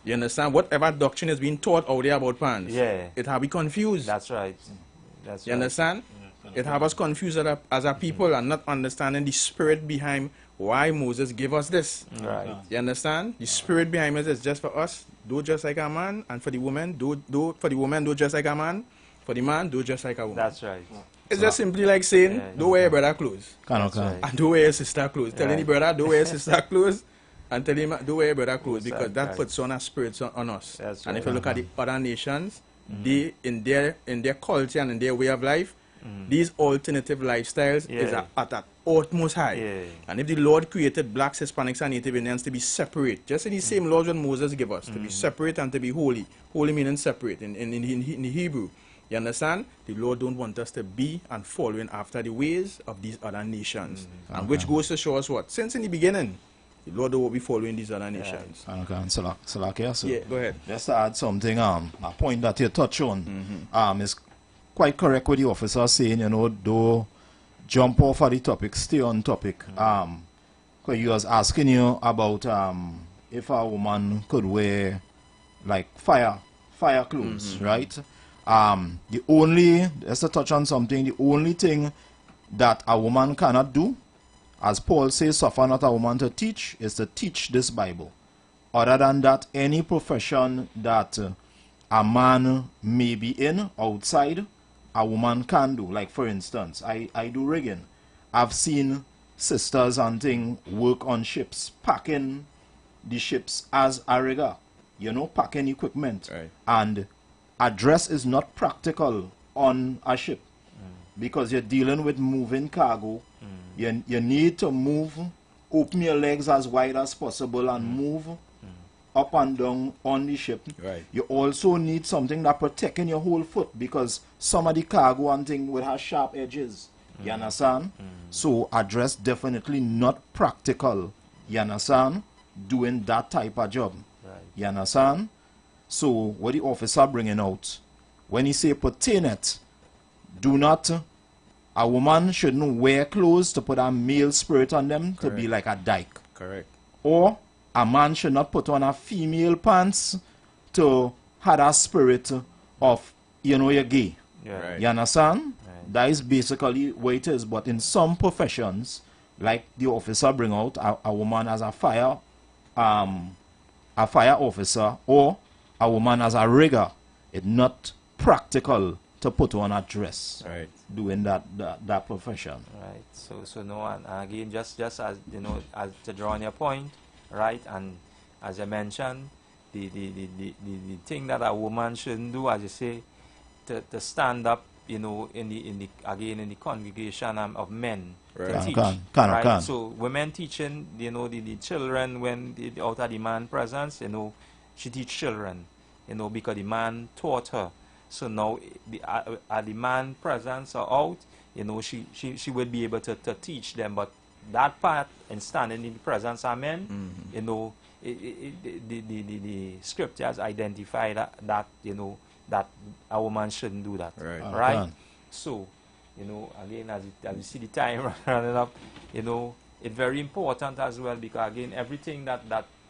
[SPEAKER 5] You understand? Whatever doctrine is being taught out there about pants, it have we confused.
[SPEAKER 4] That's right.
[SPEAKER 5] You understand? It have us confused as a people and not understanding the spirit behind why Moses gave us this.
[SPEAKER 4] Right.
[SPEAKER 5] You understand? The spirit behind it is just for us, do just like a man, and for the woman, do just like a man, for the man, do just like a woman.
[SPEAKER 4] That's right.
[SPEAKER 5] It's just simply like saying, don't wear your brother clothes.
[SPEAKER 4] Right.
[SPEAKER 5] And don't wear your sister clothes. Telling the brother, don't wear your sister clothes. And tell him, don't wear your brother clothes. Because that puts on a spirit on us.
[SPEAKER 4] That's
[SPEAKER 5] and
[SPEAKER 4] right.
[SPEAKER 5] if you look at the other nations, they, in their culture and in their way of life, these alternative lifestyles is at that utmost high.
[SPEAKER 4] Yeah.
[SPEAKER 5] And if the Lord created blacks, Hispanics, and Native Indians to be separate, just in the same laws that Moses gave us, to be separate and to be holy. Holy meaning separate in the Hebrew. You understand? The Lord don't want us to be and following after the ways of these other nations. And which goes to show us what? Since in the beginning, The Lord will be following these other nations.
[SPEAKER 8] Yeah,
[SPEAKER 5] go ahead.
[SPEAKER 8] Just to add something, a point that you touch on, is quite correct what the officer saying, you know, though jump off of the topic, stay on topic. Because he was asking you about if a woman could wear like fire clothes, right? The only, just to touch on something, the only thing that a woman cannot do, as Paul says, suffer not a woman to teach, is to teach this Bible. Other than that, any profession that a man may be in outside, a woman can do. Like for instance, I do rigging. I've seen sisters and things work on ships, packing the ships as a rigger, you know, packing equipment.
[SPEAKER 5] Right.
[SPEAKER 8] And a dress is not practical on a ship because you're dealing with moving cargo. You need to move, open your legs as wide as possible and move up and down on the ship.
[SPEAKER 5] Right.
[SPEAKER 8] You also need something that protecting your whole foot because some of the cargo and thing will have sharp edges. You understand? So a dress definitely not practical. You understand? Doing that type of job.
[SPEAKER 4] Right.
[SPEAKER 8] You understand? So what the officer bringing out, when he say pertain it, do not, a woman shouldn't wear clothes to put a male spirit on them. Correct. To be like a dyke.
[SPEAKER 5] Correct.
[SPEAKER 8] Or a man should not put on a female pants to have a spirit of, you know, you're gay.
[SPEAKER 4] Yeah.
[SPEAKER 8] You understand? Right. That is basically what it is. But in some professions, like the officer bring out, a woman as a fire officer or a woman as a rigger, it's not practical to put on a dress.
[SPEAKER 5] Right.
[SPEAKER 8] Doing that profession.
[SPEAKER 4] Right. So no, and again, just as you know, as to draw on your point, right? And as I mentioned, the thing that a woman shouldn't do, as you say, to stand up, you know, in the congregation of men,
[SPEAKER 5] right.
[SPEAKER 4] to teach, right? So women teaching, you know, the children when out of the man presence, you know, she teach children, you know, because the man taught her. So now at the man presence or out, you know, she would be able to teach them. But that part and standing in the presence of men, you know, the scriptures identify that you know, that a woman shouldn't do that. Right? So, you know, again, as you see the time running up, you know, it's very important as well because, again, everything that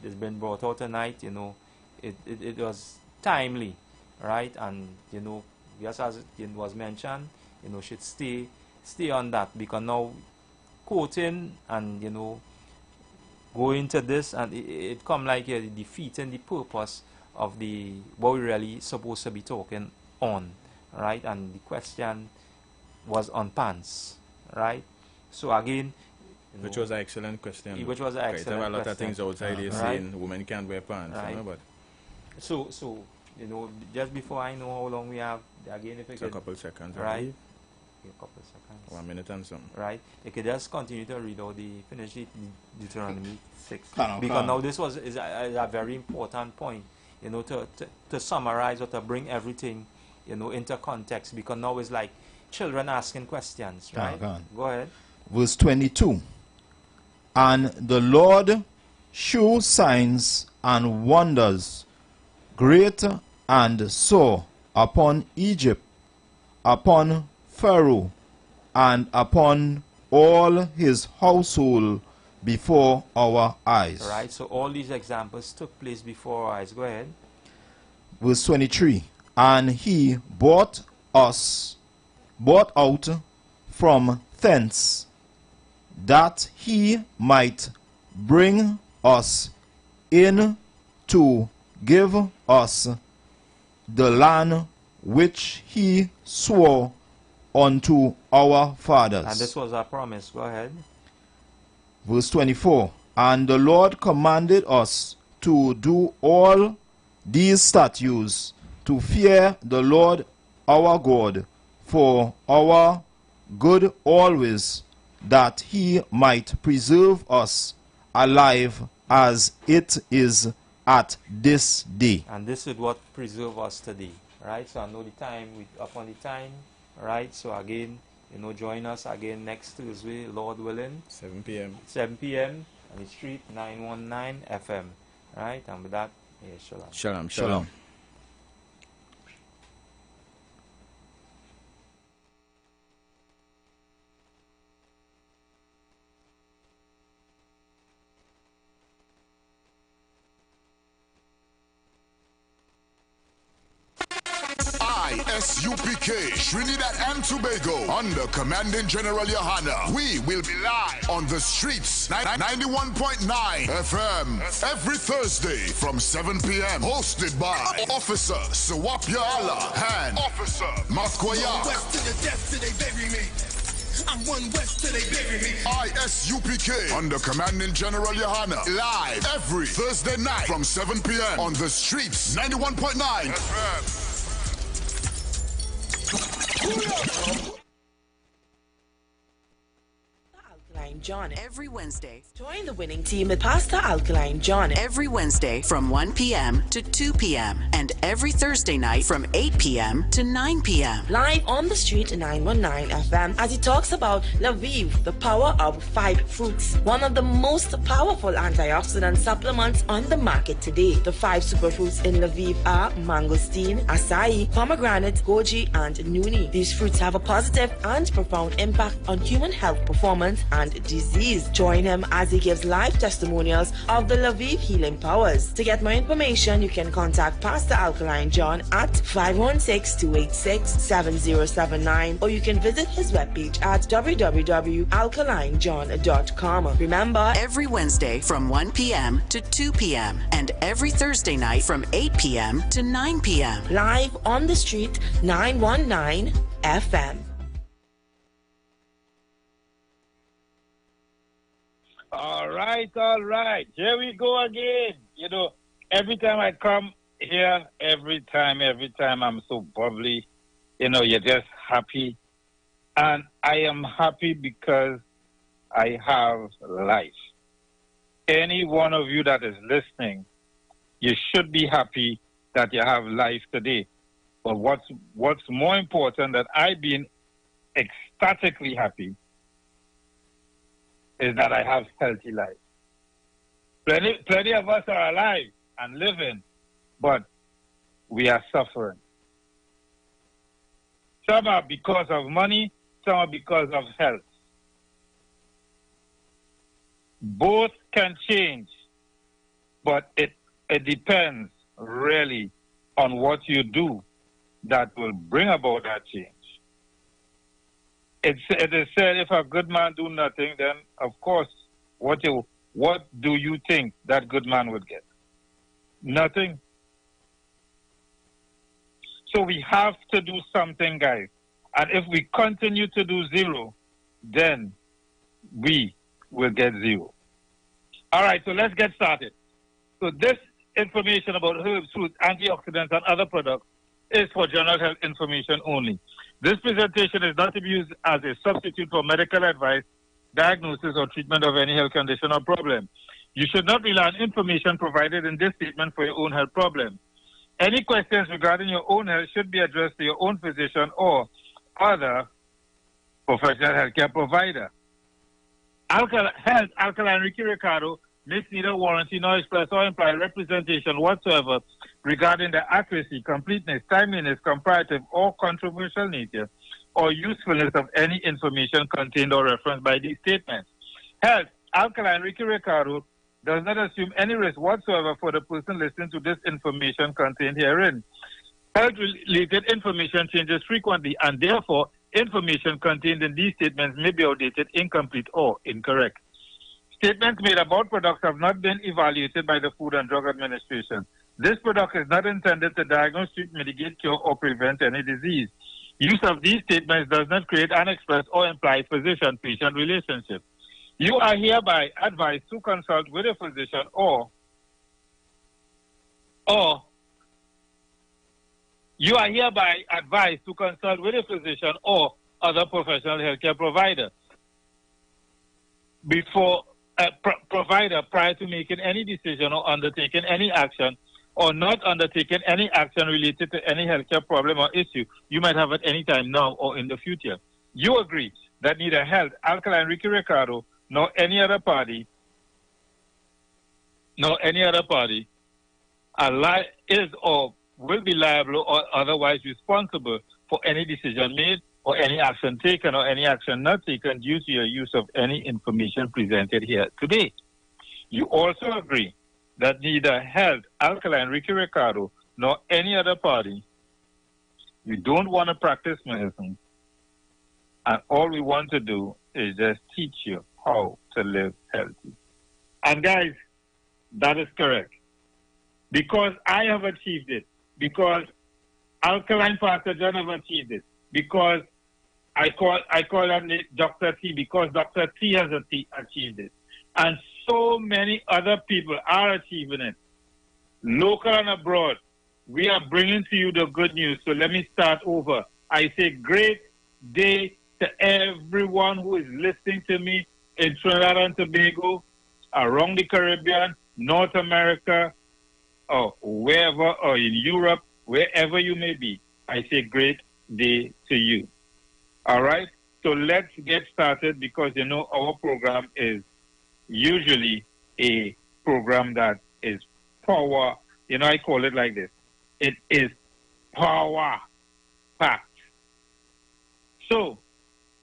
[SPEAKER 4] has been brought out tonight, you know, it was timely, right? And, you know, just as it was mentioned, you know, should stay on that because now quoting and, you know, go into this and it come like you're defeating the purpose of what we really supposed to be talking on, right? And the question was on pants, right? So again,
[SPEAKER 5] which was an excellent question.
[SPEAKER 4] Which was an excellent question.
[SPEAKER 5] There are a lot of things outside here saying women can't wear pants,
[SPEAKER 4] right.
[SPEAKER 5] You know, but
[SPEAKER 4] so you know, just before I know how long we have, again, if it's
[SPEAKER 5] a couple seconds,
[SPEAKER 4] right? A couple seconds.
[SPEAKER 5] 1 minute and some.
[SPEAKER 4] Right. You could just continue to read out finish the Deuteronomy 6 because now this is a very important point. You know, to summarize or to bring everything, you know, into context because now it's like children asking questions, right? Go ahead.
[SPEAKER 8] Verse 22. And the Lord shew signs and wonders, great and sore, upon Egypt, upon Pharaoh, and upon all his household before our eyes.
[SPEAKER 4] Right, so all these examples took place before our eyes. Go ahead.
[SPEAKER 8] Verse 23. And he brought out from thence, that he might bring us in to give us the land which he swore unto our fathers.
[SPEAKER 4] And this was our promise. Go ahead.
[SPEAKER 8] Verse 24. And the Lord commanded us to do all these statutes, to fear the Lord our God for our good always, that he might preserve us alive as it is at this day.
[SPEAKER 4] And this is what preserve us today, right? So I know the time, upon the time, right? So again, you know, join us again next Tuesday, Lord willing.
[SPEAKER 5] 7 p.m.
[SPEAKER 4] 7 p.m. The Street 919 FM. Right? And with that, yeah, shalom.
[SPEAKER 5] Shalom. Shalom.
[SPEAKER 1] ISUPK, Trinidad and Tobago, under Commanding General Yohana. We will be live on the streets, 91.9 FM, every Thursday from 7 p.m. Hosted by Officer Sawapya Allah and Officer Mathkoya.
[SPEAKER 2] West to the death till they bury me. I'm one west till they bury me.
[SPEAKER 1] ISUPK, under Commanding General Yohana, live every Thursday night from 7 p.m. on the streets, 91.9 FM.
[SPEAKER 9] Alkaline John
[SPEAKER 10] every Wednesday.
[SPEAKER 9] Join the winning team with Pastor Alkaline John
[SPEAKER 10] every Wednesday from 1 p.m. to 2 p.m. and every Thursday night from 8 p.m. to 9 p.m.
[SPEAKER 9] live on the street 919 FM as he talks about Lviv, the power of 5 fruits, one of the most powerful antioxidant supplements on the market today. The 5 superfruits in Lviv are mangosteen, acai, pomegranate, goji, and nuni. These fruits have a positive and profound impact on human health, performance, and disease. Join him as he gives live testimonials of the Lviv healing powers. To get more information, you can contact Pastor Alkaline John at 516-286-7079, or you can visit his webpage at www.alkalinejohn.com. Remember,
[SPEAKER 10] every Wednesday from 1 p.m. to 2 p.m. and every Thursday night from 8 p.m. to 9 p.m.
[SPEAKER 9] live on the street 919 FM.
[SPEAKER 11] All right. Here we go again. You know, every time I come here, every time I'm so bubbly. You know, you're just happy. And I am happy because I have life. Any one of you that is listening, you should be happy that you have life today. But what's more important than I being ecstatically happy is that I have healthy life. Plenty of us are alive and living, but we are suffering. Some are because of money, some are because of health. Both can change, but it depends really on what you do that will bring about that change. It is said, if a good man do nothing, then of course, what do you think that good man would get? Nothing. So we have to do something, guys. And if we continue to do zero, then we will get zero. All right, so let's get started. So this information about herbs, fruits, antioxidants, and other products is for general health information only. This presentation is not to be used as a substitute for medical advice, diagnosis, or treatment of any health condition or problem. You should not rely on information provided in this statement for your own health problem. Any questions regarding your own health should be addressed to your own physician or other professional healthcare provider. Alkaline Ricky Ricardo makes neither warranty nor express or imply representation whatsoever regarding the accuracy, completeness, timeliness, comparative, or controversial nature or usefulness of any information contained or referenced by these statements. Health, Alkaline Ricky Ricardo does not assume any risk whatsoever for the person listening to this information contained herein. Health-related information changes frequently, and therefore, information contained in these statements may be outdated, incomplete, or incorrect. Statements made about products have not been evaluated by the Food and Drug Administration. This product is not intended to diagnose, treat, mitigate, cure, or prevent any disease. Use of these statements does not create an express or imply physician-patient relationship. You are hereby advised to consult with a physician or you are hereby advised to consult with a physician or other professional healthcare provider prior to making any decision or undertaking any action or not undertaking any action related to any healthcare problem or issue you might have at any time now or in the future. You agree that neither Health, Alkaline Ricky Ricardo, nor any other party nor any other party is or will be liable or otherwise responsible for any decision made or any action taken or any action not taken due to your use of any information presented here today. You also agree that neither Health, Alkaline, Ricky Ricardo, nor any other party, we don't want to practice medicine, and all we want to do is just teach you how to live healthy. And guys, that is correct. Because I have achieved it, because Alkaline Pastor John have achieved it, because I call that Dr. T, because Dr. T has achieved it. And so many other people are achieving it. Local and abroad, we are bringing to you the good news. So let me start over. I say great day to everyone who is listening to me in Trinidad and Tobago, around the Caribbean, North America, or wherever, or in Europe, wherever you may be. I say great day to you. All right? So let's get started because, you know, our program is usually a program that is power. You know, I call it like this. It is power-packed. So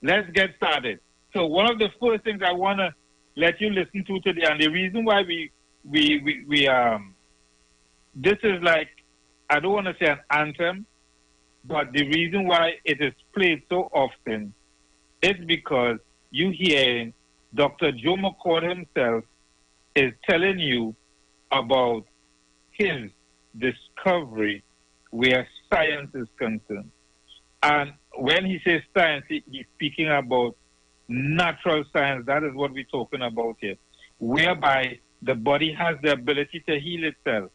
[SPEAKER 11] let's get started. So one of the first things I want to let you listen to today, and the reason why this is like, I don't want to say an anthem, but the reason why it is played so often is because you hear Dr. Joe McCord himself is telling you about his discovery where science is concerned. And when he says science, he's speaking about natural science. That is what we're talking about here, whereby the body has the ability to heal itself.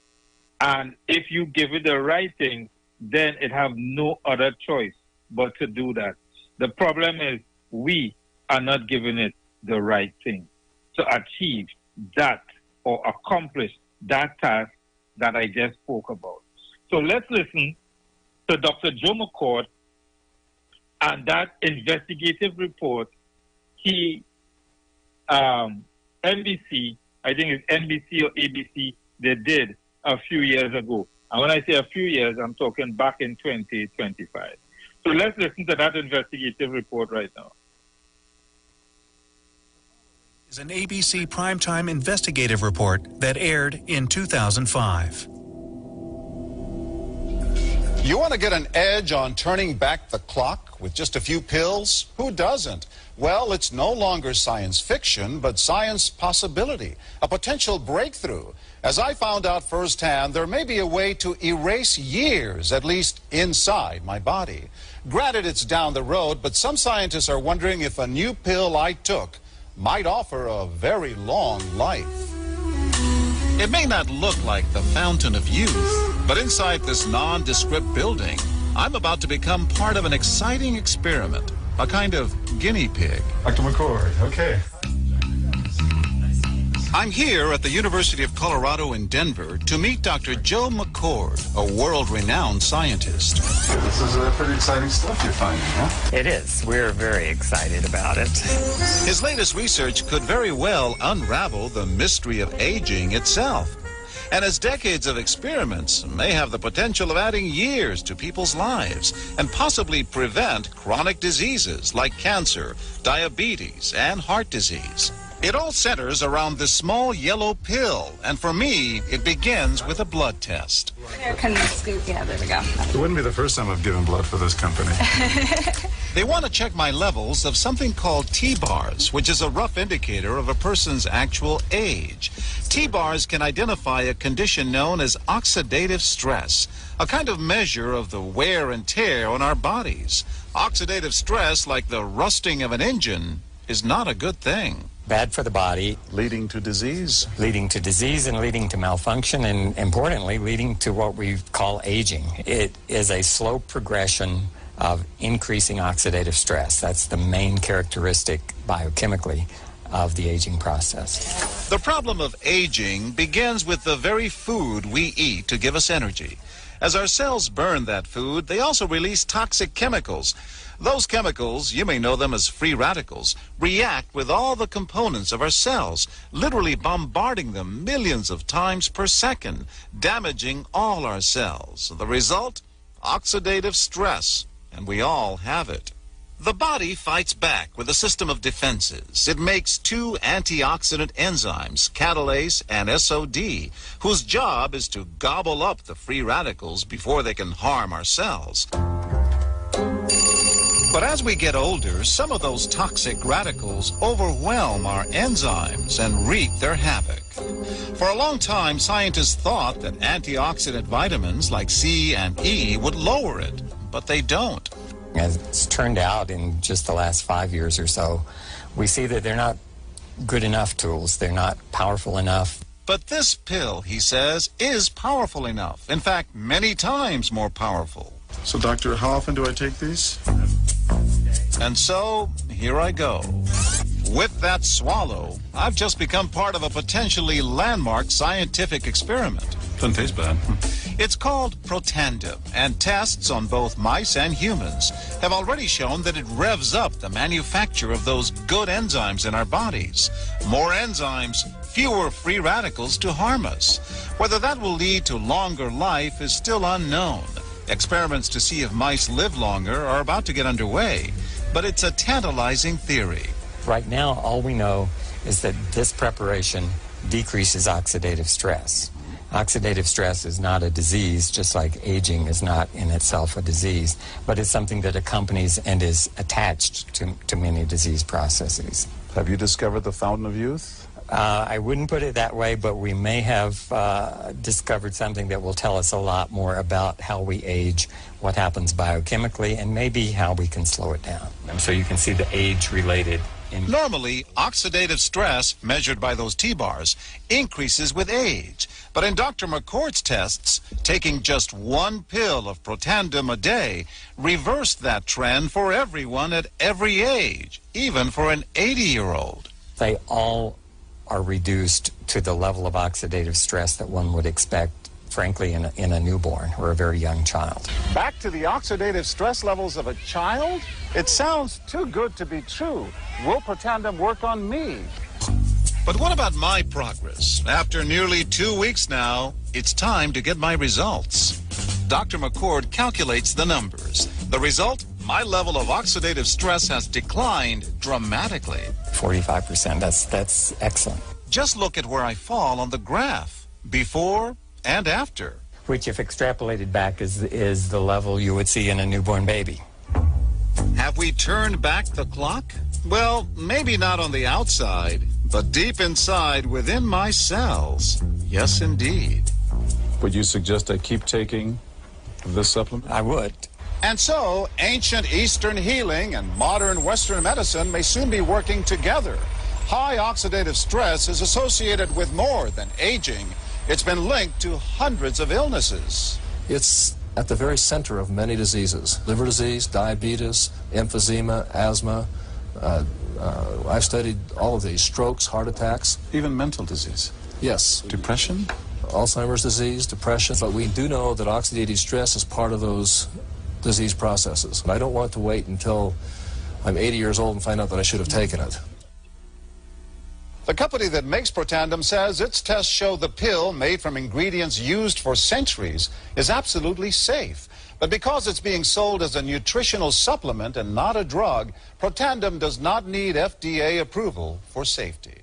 [SPEAKER 11] And if you give it the right thing, then it have no other choice but to do that. The problem is we are not giving it the right thing to achieve that or accomplish that task that I just spoke about. So let's listen to Dr. Joe McCord and that investigative report NBC, I think it's NBC or ABC, they did a few years ago. And when I say a few years, I'm talking back in 2025. So let's listen to that investigative report right now.
[SPEAKER 12] Is an ABC primetime investigative report that aired in 2005.
[SPEAKER 13] You want to get an edge on turning back the clock with just a few pills? Who doesn't? Well, it's no longer science fiction, but science possibility, a potential breakthrough. As I found out firsthand, there may be a way to erase years, at least inside my body. Granted, it's down the road, but some scientists are wondering if a new pill I took might offer a very long life.
[SPEAKER 14] It may not look like the fountain of youth, but inside this nondescript building, I'm about to become part of an exciting experiment, a kind of guinea pig.
[SPEAKER 15] Dr. McCord, okay.
[SPEAKER 14] I'm here at the University of Colorado in Denver to meet Dr. Joe McCord, a world-renowned scientist.
[SPEAKER 15] This is pretty exciting stuff you're finding, huh?
[SPEAKER 16] It is. We're very excited about it.
[SPEAKER 14] His latest research could very well unravel the mystery of aging itself. And his decades of experiments may have the potential of adding years to people's lives and possibly prevent chronic diseases like cancer, diabetes, and heart disease. It all centers around this small yellow pill, and for me, it begins with a blood test.
[SPEAKER 17] Here, can you scoop? Yeah, there we go.
[SPEAKER 15] It wouldn't be the first time I've given blood for this company.
[SPEAKER 14] They want to check my levels of something called T-bars, which is a rough indicator of a person's actual age. T-bars can identify a condition known as oxidative stress, a kind of measure of the wear and tear on our bodies. Oxidative stress, like the rusting of an engine, is not a good thing.
[SPEAKER 16] Bad for the body.
[SPEAKER 14] Leading to disease.
[SPEAKER 16] Leading to disease and leading to malfunction and, importantly, leading to what we call aging. It is a slow progression of increasing oxidative stress. That's the main characteristic biochemically of the aging process.
[SPEAKER 14] The problem of aging begins with the very food we eat to give us energy. As our cells burn that food, they also release toxic chemicals. Those chemicals, you may know them as free radicals, react with all the components of our cells, literally bombarding them millions of times per second, damaging all our cells. The result? Oxidative stress, and we all have it. The body fights back with a system of defenses. It makes two antioxidant enzymes, catalase and SOD, whose job is to gobble up the free radicals before they can harm our cells. But as we get older, some of those toxic radicals overwhelm our enzymes and wreak their havoc. For a long time, scientists thought that antioxidant vitamins like C and E would lower it, but they don't.
[SPEAKER 16] As it's turned out in just the last 5 years or so, we see that they're not good enough tools. They're not powerful enough.
[SPEAKER 14] But this pill, he says, is powerful enough. In fact, many times more powerful.
[SPEAKER 15] So, doctor, how often do I take these?
[SPEAKER 14] And so, here I go. With that swallow, I've just become part of a potentially landmark scientific experiment.
[SPEAKER 15] Doesn't taste bad.
[SPEAKER 14] It's called Protandim, and tests on both mice and humans have already shown that it revs up the manufacture of those good enzymes in our bodies. More enzymes, fewer free radicals to harm us. Whether that will lead to longer life is still unknown. Experiments to see if mice live longer are about to get underway, but it's a tantalizing theory.
[SPEAKER 16] Right now, all we know is that this preparation decreases oxidative stress. Oxidative stress is not a disease, just like aging is not in itself a disease, but it's something that accompanies and is attached to many disease processes.
[SPEAKER 15] Have you discovered the fountain of youth?
[SPEAKER 16] I wouldn't put it that way, but we may have discovered something that will tell us a lot more about how we age, what happens biochemically, and maybe how we can slow it down. So you can see the age-related.
[SPEAKER 14] Normally, oxidative stress, measured by those T-bars, increases with age. But in Dr. McCord's tests, taking just one pill of Protandim a day reversed that trend for everyone at every age, even for an 80-year-old.
[SPEAKER 16] They all are reduced to the level of oxidative stress that one would expect, frankly, in a newborn or a very young child.
[SPEAKER 13] Back to the oxidative stress levels of a child? It sounds too good to be true. Will Protandim work on me?
[SPEAKER 14] But what about my progress? After nearly 2 weeks now, it's time to get my results. Dr. McCord calculates the numbers. The result? My level of oxidative stress has declined dramatically.
[SPEAKER 16] 45%, that's excellent.
[SPEAKER 14] Just look at where I fall on the graph, before and after.
[SPEAKER 16] Which, if extrapolated back, is the level you would see in a newborn baby.
[SPEAKER 14] Have we turned back the clock? Well, maybe not on the outside, but deep inside within my cells. Yes, indeed.
[SPEAKER 15] Would you suggest I keep taking this supplement?
[SPEAKER 16] I would.
[SPEAKER 13] And so, ancient Eastern healing and modern Western medicine may soon be working together. High oxidative stress is associated with more than aging. It's been linked to hundreds of illnesses.
[SPEAKER 18] It's at the very center of many diseases. Liver disease, diabetes, emphysema, asthma. I've studied all of these. Strokes, heart attacks.
[SPEAKER 15] Even mental disease?
[SPEAKER 18] Yes.
[SPEAKER 15] Depression?
[SPEAKER 18] Alzheimer's disease, depression. But we do know that oxidative stress is part of those disease processes. I don't want to wait until I'm 80 years old and find out that I should have taken it.
[SPEAKER 13] The company that makes Protandim says its tests show the pill, made from ingredients used for centuries, is absolutely safe. But because it's being sold as a nutritional supplement and not a drug, Protandim does not need FDA approval for safety.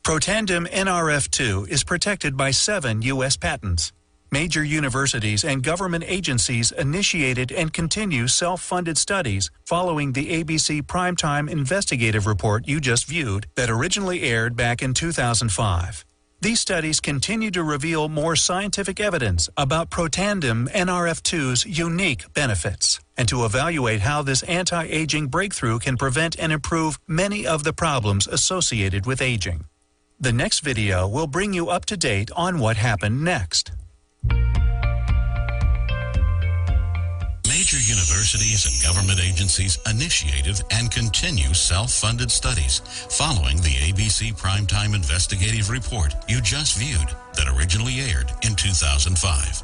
[SPEAKER 12] Protandim NRF2 is protected by 7 U.S. patents. Major universities and government agencies initiated and continue self-funded studies following the ABC Primetime Investigative Report you just viewed that originally aired back in 2005. These studies continue to reveal more scientific evidence about Protandim NRF2's unique benefits and to evaluate how this anti-aging breakthrough can prevent and improve many of the problems associated with aging. The next video will bring you up to date on what happened next.
[SPEAKER 19] Major universities and government agencies initiated and continue self-funded studies following the ABC Primetime Investigative Report you just viewed that originally aired in 2005.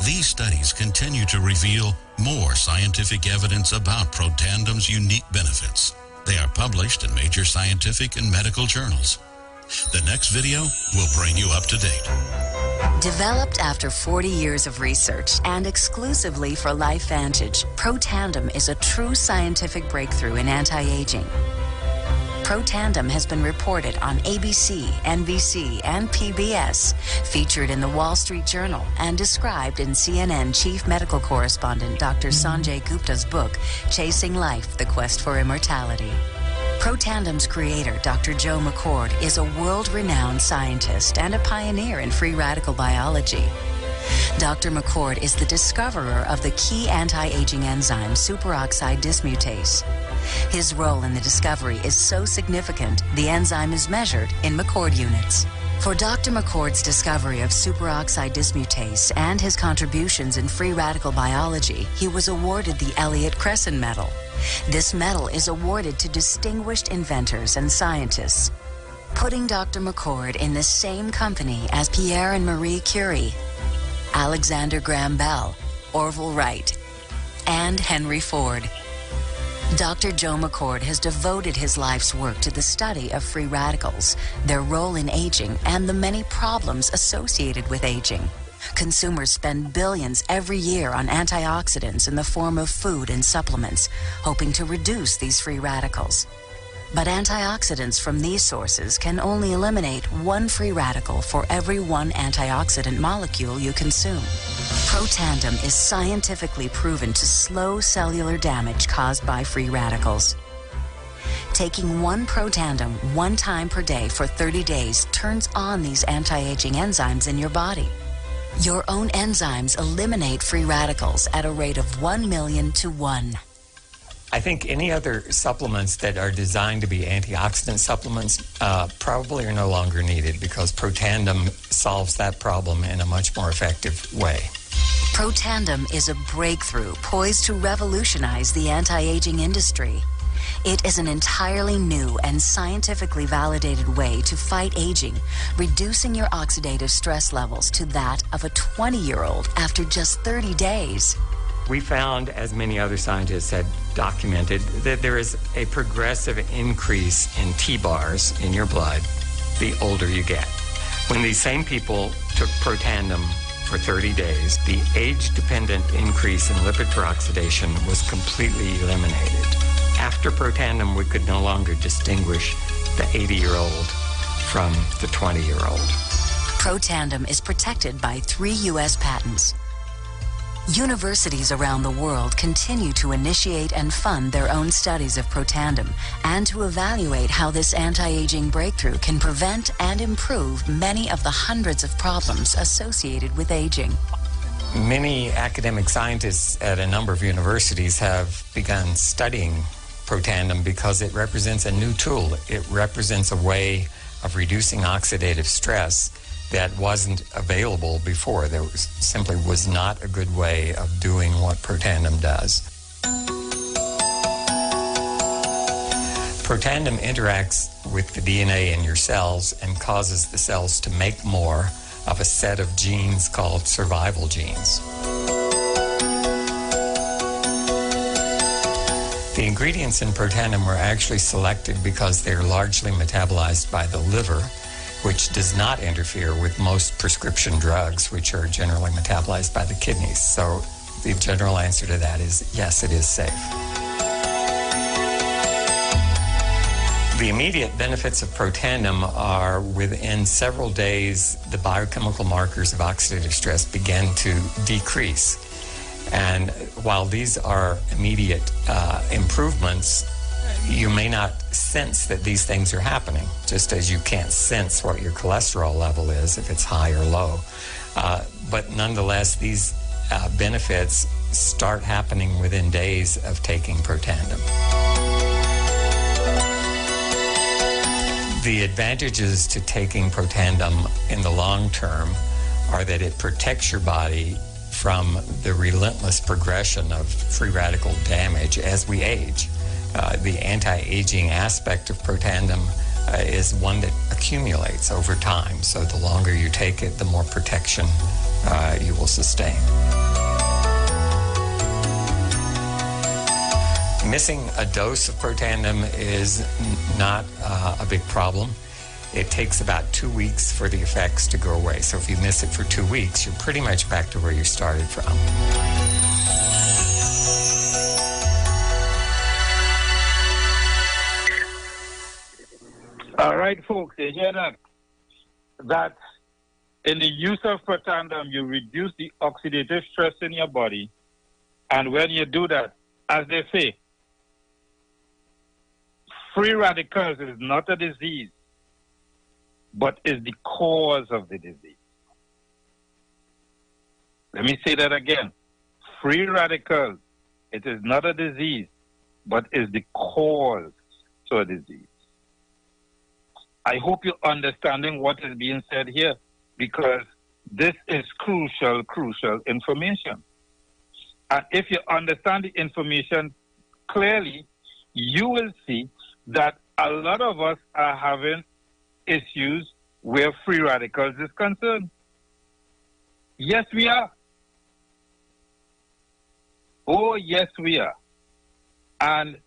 [SPEAKER 19] These studies continue to reveal more scientific evidence about Protandom's unique benefits. They are published in major scientific and medical journals. The next video will bring you up to date.
[SPEAKER 20] Developed after 40 years of research and exclusively for LifeVantage, Protandim is a true scientific breakthrough in anti-aging. Protandim has been reported on ABC, NBC, and PBS, featured in the Wall Street Journal, and described in CNN Chief Medical Correspondent Dr. Sanjay Gupta's book, Chasing Life, The Quest for Immortality. Protandem's creator, Dr. Joe McCord, is a world-renowned scientist and a pioneer in free radical biology. Dr. McCord is the discoverer of the key anti-aging enzyme superoxide dismutase. His role in the discovery is so significant, the enzyme is measured in McCord units. For Dr. McCord's discovery of superoxide dismutase and his contributions in free radical biology, he was awarded the Elliott Crescent Medal. This medal is awarded to distinguished inventors and scientists, putting Dr. McCord in the same company as Pierre and Marie Curie, Alexander Graham Bell, Orville Wright, and Henry Ford. Dr. Joe McCord has devoted his life's work to the study of free radicals, their role in aging, and the many problems associated with aging. Consumers spend billions every year on antioxidants in the form of food and supplements, hoping to reduce these free radicals. But antioxidants from these sources can only eliminate one free radical for every one antioxidant molecule you consume. Protandim is scientifically proven to slow cellular damage caused by free radicals. Taking one Protandim 1 time per day for 30 days turns on these anti-aging enzymes in your body. Your own enzymes eliminate free radicals at a rate of 1 million to 1.
[SPEAKER 16] I think any other supplements that are designed to be antioxidant supplements probably are no longer needed because Protandim solves that problem in a much more effective way.
[SPEAKER 20] Protandim is a breakthrough poised to revolutionize the anti-aging industry. It is an entirely new and scientifically validated way to fight aging, reducing your oxidative stress levels to that of a 20-year-old after just 30 days.
[SPEAKER 16] We found, as many other scientists had documented, that there is a progressive increase in T-bars in your blood the older you get. When these same people took Protandim for 30 days, the age-dependent increase in lipid peroxidation was completely eliminated. After Protandim, we could no longer distinguish the 80-year-old from the 20-year-old.
[SPEAKER 20] Protandim is protected by 3 U.S. patents. Universities around the world continue to initiate and fund their own studies of Protandim and to evaluate how this anti-aging breakthrough can prevent and improve many of the hundreds of problems associated with aging.
[SPEAKER 16] Many academic scientists at a number of universities have begun studying Protandim because it represents a new tool. It represents a way of reducing oxidative stress that wasn't available before. There simply was not a good way of doing what Protandim does. Protandim interacts with the DNA in your cells and causes the cells to make more of a set of genes called survival genes. The ingredients in Protandim were actually selected because they're largely metabolized by the liver, which does not interfere with most prescription drugs, which are generally metabolized by the kidneys. So the general answer to that is yes, it is safe. The immediate benefits of Protandim are within several days, the biochemical markers of oxidative stress begin to decrease. And while these are immediate improvements, you may not sense that these things are happening, just as you can't sense what your cholesterol level is if it's high or low. But nonetheless, these benefits start happening within days of taking Protandim. The advantages to taking Protandim in the long term are that it protects your body from the relentless progression of free radical damage as we age. The anti-aging aspect of Protandim is one that accumulates over time. So the longer you take it, the more protection you will sustain. Missing a dose of Protandim is not a big problem. It takes about 2 weeks for the effects to go away. So if you miss it for 2 weeks, you're pretty much back to where you started from.
[SPEAKER 11] All right, folks, you hear that? That in the use of Protandim, you reduce the oxidative stress in your body. And when you do that, as they say, free radicals is not a disease, but is the cause of the disease. Let me say that again. Free radicals, it is not a disease, but is the cause to a disease. I hope you're understanding what is being said here, because this is crucial information. And if you understand the information clearly, you will see that a lot of us are having issues where free radicals is concerned. Yes, we are. Oh, yes, we are. And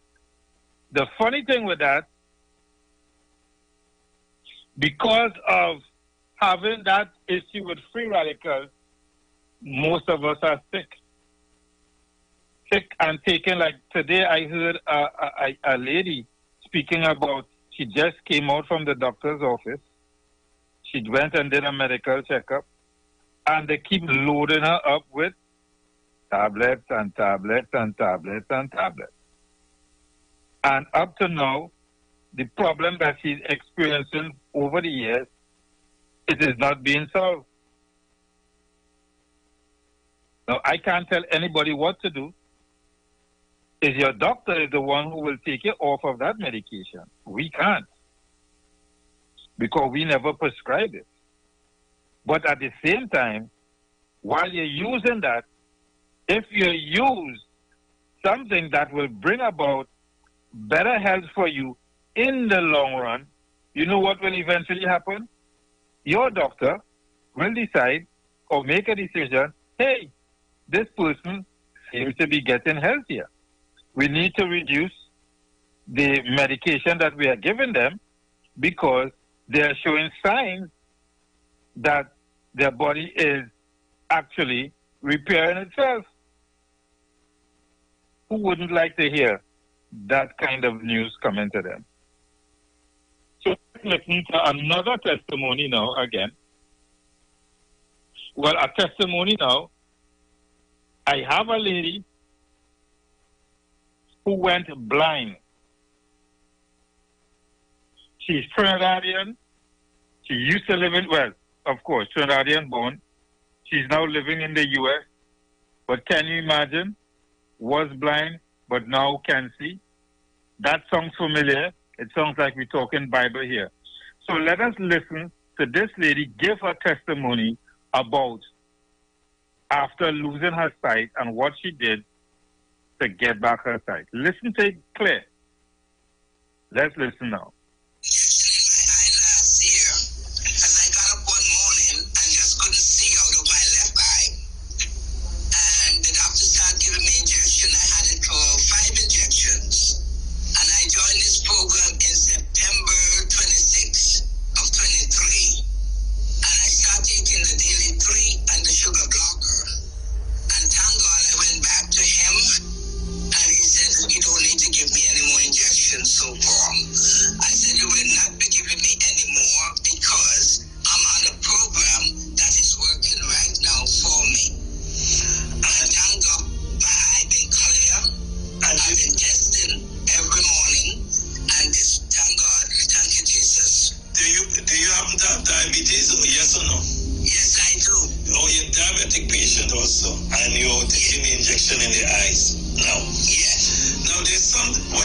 [SPEAKER 11] the funny thing with that, because of having that issue with free radicals, most of us are sick. Sick and taken, like today I heard a lady speaking about, she just came out from the doctor's office. She went and did a medical checkup, and they keep loading her up with tablets and tablets and tablets and tablets. And up to now, the problem that she's experiencing over the years, it is not being solved. Now, I can't tell anybody what to do. Is your doctor is the one who will take you off of that medication. We can't, because we never prescribe it. But at the same time, while you're using that, if you use something that will bring about better health for you in the long run, you know what will eventually happen? Your doctor will decide or make a decision, hey, this person seems to be getting healthier. We need to reduce the medication that we are giving them because they are showing signs that their body is actually repairing itself. Who wouldn't like to hear that kind of news coming to them? So let's listen to another testimony now again. Well, a testimony now. I have a lady who went blind. She's Trinidadian. She used to live in, well, of course, Trinidadian born. She's now living in the U.S. But can you imagine? Was blind, but now can see. That sounds familiar. It sounds like we're talking Bible here. So let us listen to this lady give her testimony about after losing her sight and what she did to get back her sight. Listen to it clear. Let's listen now.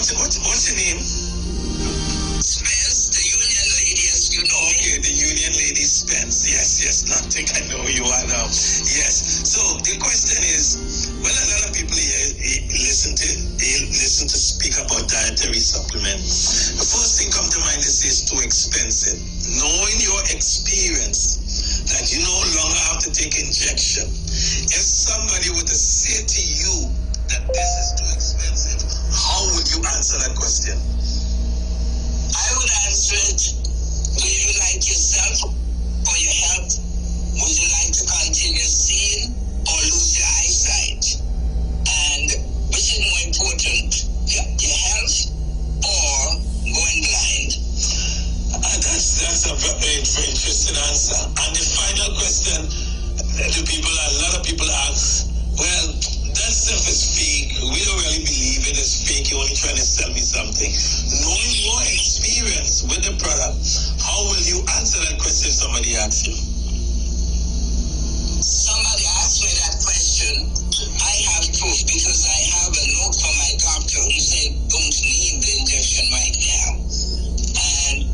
[SPEAKER 21] What's your name? Spence, the union lady, as you know. Okay, the union lady Spence. Yes, now I think I know who you are now. Yes. So the question is, well, a lot of people here listen to speak about dietary supplements. The first thing come to mind is it's too expensive. Knowing your experience that you no longer have to take
[SPEAKER 2] quick injection. If somebody were to say to you that this is too expensive, how would you answer that question? I would answer it, do you like yourself or your health? Would you like to continue seeing or lose your eyesight? And which is more important, your health or going blind? That's a very interesting answer. And the final question, a lot of people ask, well, that stuff is fake. We don't really believe it is fake. You're only trying to sell me something. Knowing your experience with the product, how will you answer that question if somebody asks you? Somebody asked me that question. I have proof because I have a note from my doctor who said don't need the injection right now. And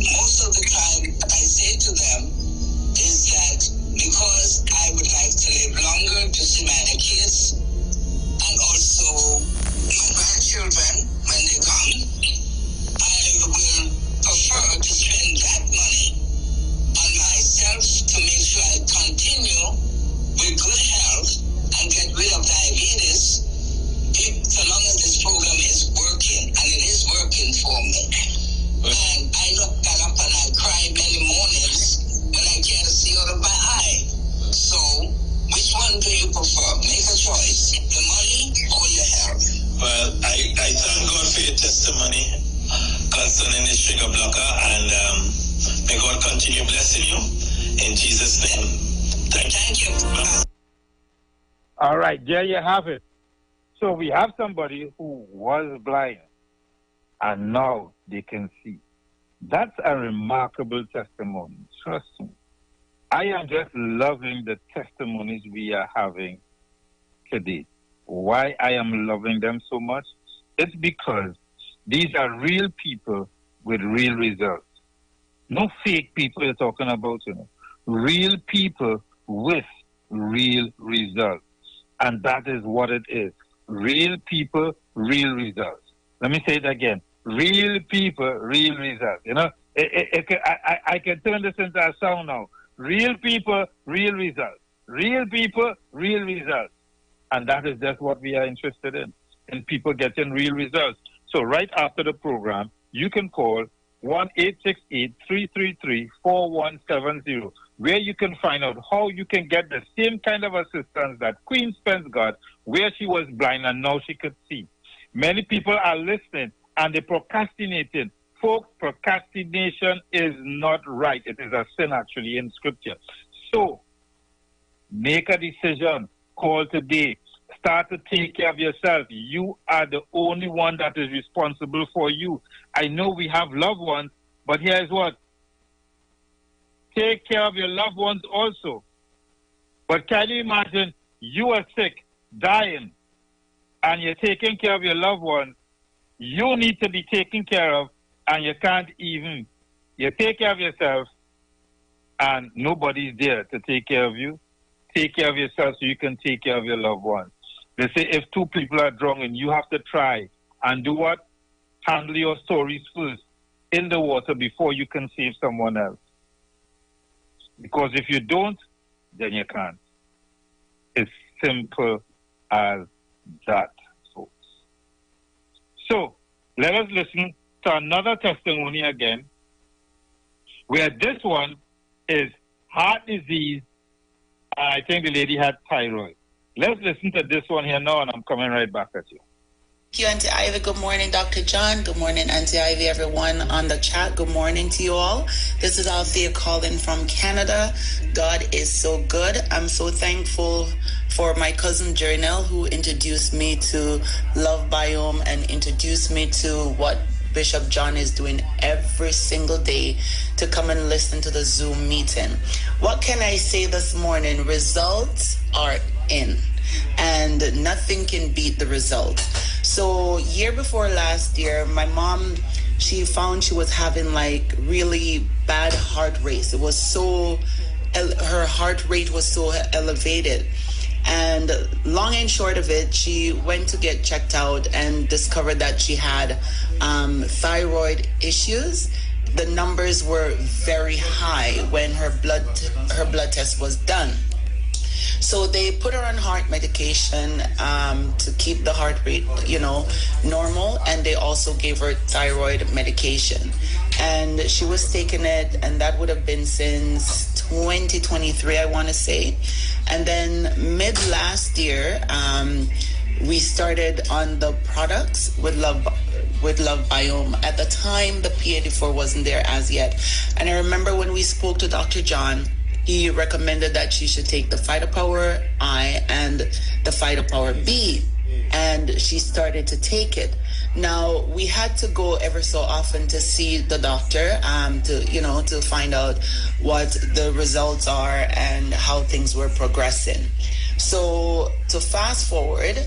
[SPEAKER 2] most of the time I say to them is that because I would like to live longer to see my kids and also my grandchildren when they come, I will prefer to spend that money on myself to make sure I continue with good health and get rid of diabetes so long as this program is working, and it is working for me. And I look that up and I cry many mornings when I can't see out of my eye. So, which one do you prefer? Make a choice. The money or your health? Well, I thank God for your testimony concerning the sugar blocker, and may God continue blessing you in Jesus' name. Thank you.
[SPEAKER 11] All right, there you have it. So we have somebody who was blind and now they can see. That's a remarkable testimony. Trust me. I am just loving the testimonies we are having today. Why I am loving them so much? It's because these are real people with real results. No fake people you're talking about, Real people with real results. And that is what it is. Real people, real results. Let me say it again. Real people, real results. I can turn this into a song now. Real people, real results. Real people, real results. And that is just what we are interested in people getting real results. So right after the program, you can call 1-868-333-4170, where you can find out how you can get the same kind of assistance that Queen Spence got, where she was blind and now she could see. Many people are listening and they're procrastinating. Folks, procrastination is not right. It is a sin, actually, in Scripture. So, make a decision. Call today. Start to take care of yourself. You are the only one that is responsible for you. I know we have loved ones, but here's what. Take care of your loved ones also. But can you imagine you are sick, dying, and you're taking care of your loved ones? You need to be taken care of, and you can't even. You take care of yourself, and nobody's there to take care of you. Take care of yourself so you can take care of your loved ones. They say if two people are drowning, you have to try and do what? Handle your stories first in the water before you can save someone else. Because if you don't, then you can't. It's simple as that, folks. So, let us listen to another testimony again, where this one is heart disease. I think the lady had thyroid. Let's listen to this one here now, and I'm coming right back at you.
[SPEAKER 3] Thank you, Auntie Ivy. Good morning, Dr. John. Good morning, Auntie Ivy, everyone on the chat. Good morning to you all. This is Althea calling from Canada. God is so good. I'm so thankful for my cousin Jernell, who introduced me to Love Biome and introduced me to what Bishop John is doing every single day to come and listen to the Zoom meeting. What can I say this morning? Results are in, and nothing can beat the results. So year before last year, my mom, she found she was having like really bad heart rate. It was so, her heart rate was so elevated. And long and short of it, she went to get checked out and discovered that she had thyroid issues. the numbers were very high when her blood test was done. So they put her on heart medication to keep the heart rate, normal, and they also gave her thyroid medication. And she was taking it, and that would have been since 2023, I want to say. And then mid last year, we started on the products with Love Biome. At the time, the P84 wasn't there as yet. And I remember when we spoke to Dr. John, he recommended that she should take the Phytopower I and the Phytopower B, and she started to take it. Now, we had to go ever so often to see the doctor to find out what the results are and how things were progressing. So to fast forward,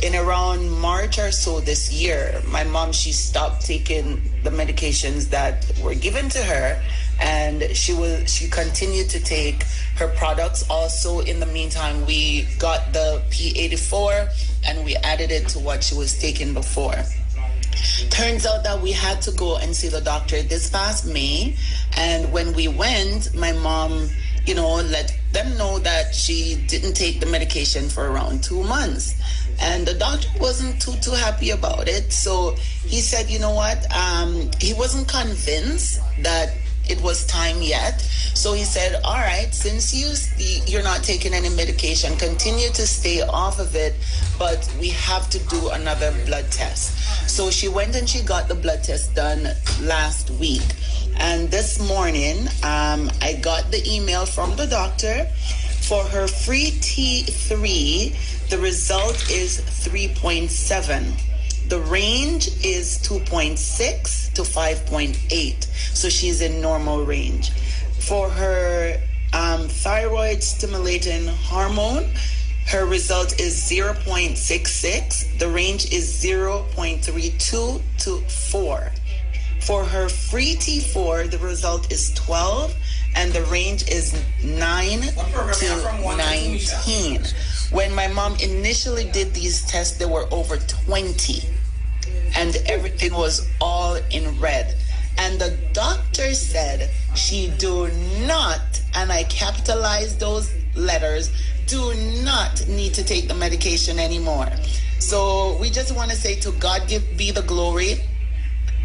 [SPEAKER 3] in around March or so this year, my mom, she stopped taking the medications that were given to her, and she continued to take her products. Also, in the meantime, we got the P84 and we added it to what she was taking before. Turns out that we had to go and see the doctor this past May, and when we went, my mom, let them know that she didn't take the medication for around 2 months. And the doctor wasn't too happy about it. So he said, you know what? He wasn't convinced that it was time yet. So he said, all right, since you're not taking any medication, continue to stay off of it, but we have to do another blood test. So she went and she got the blood test done last week. And this morning, I got the email from the doctor. For her free T3, the result is 3.7. The range is 2.6 to 5.8. So she's in normal range. For her thyroid stimulating hormone, her result is 0.66. The range is 0.32 to 4. For her free T4, the result is 12, and the range is 9 to 19. When my mom initially did these tests, there were over 20, and everything was all in red. And the doctor said she do not, and I capitalized those letters, do not need to take the medication anymore. So we just want to say to God be the glory.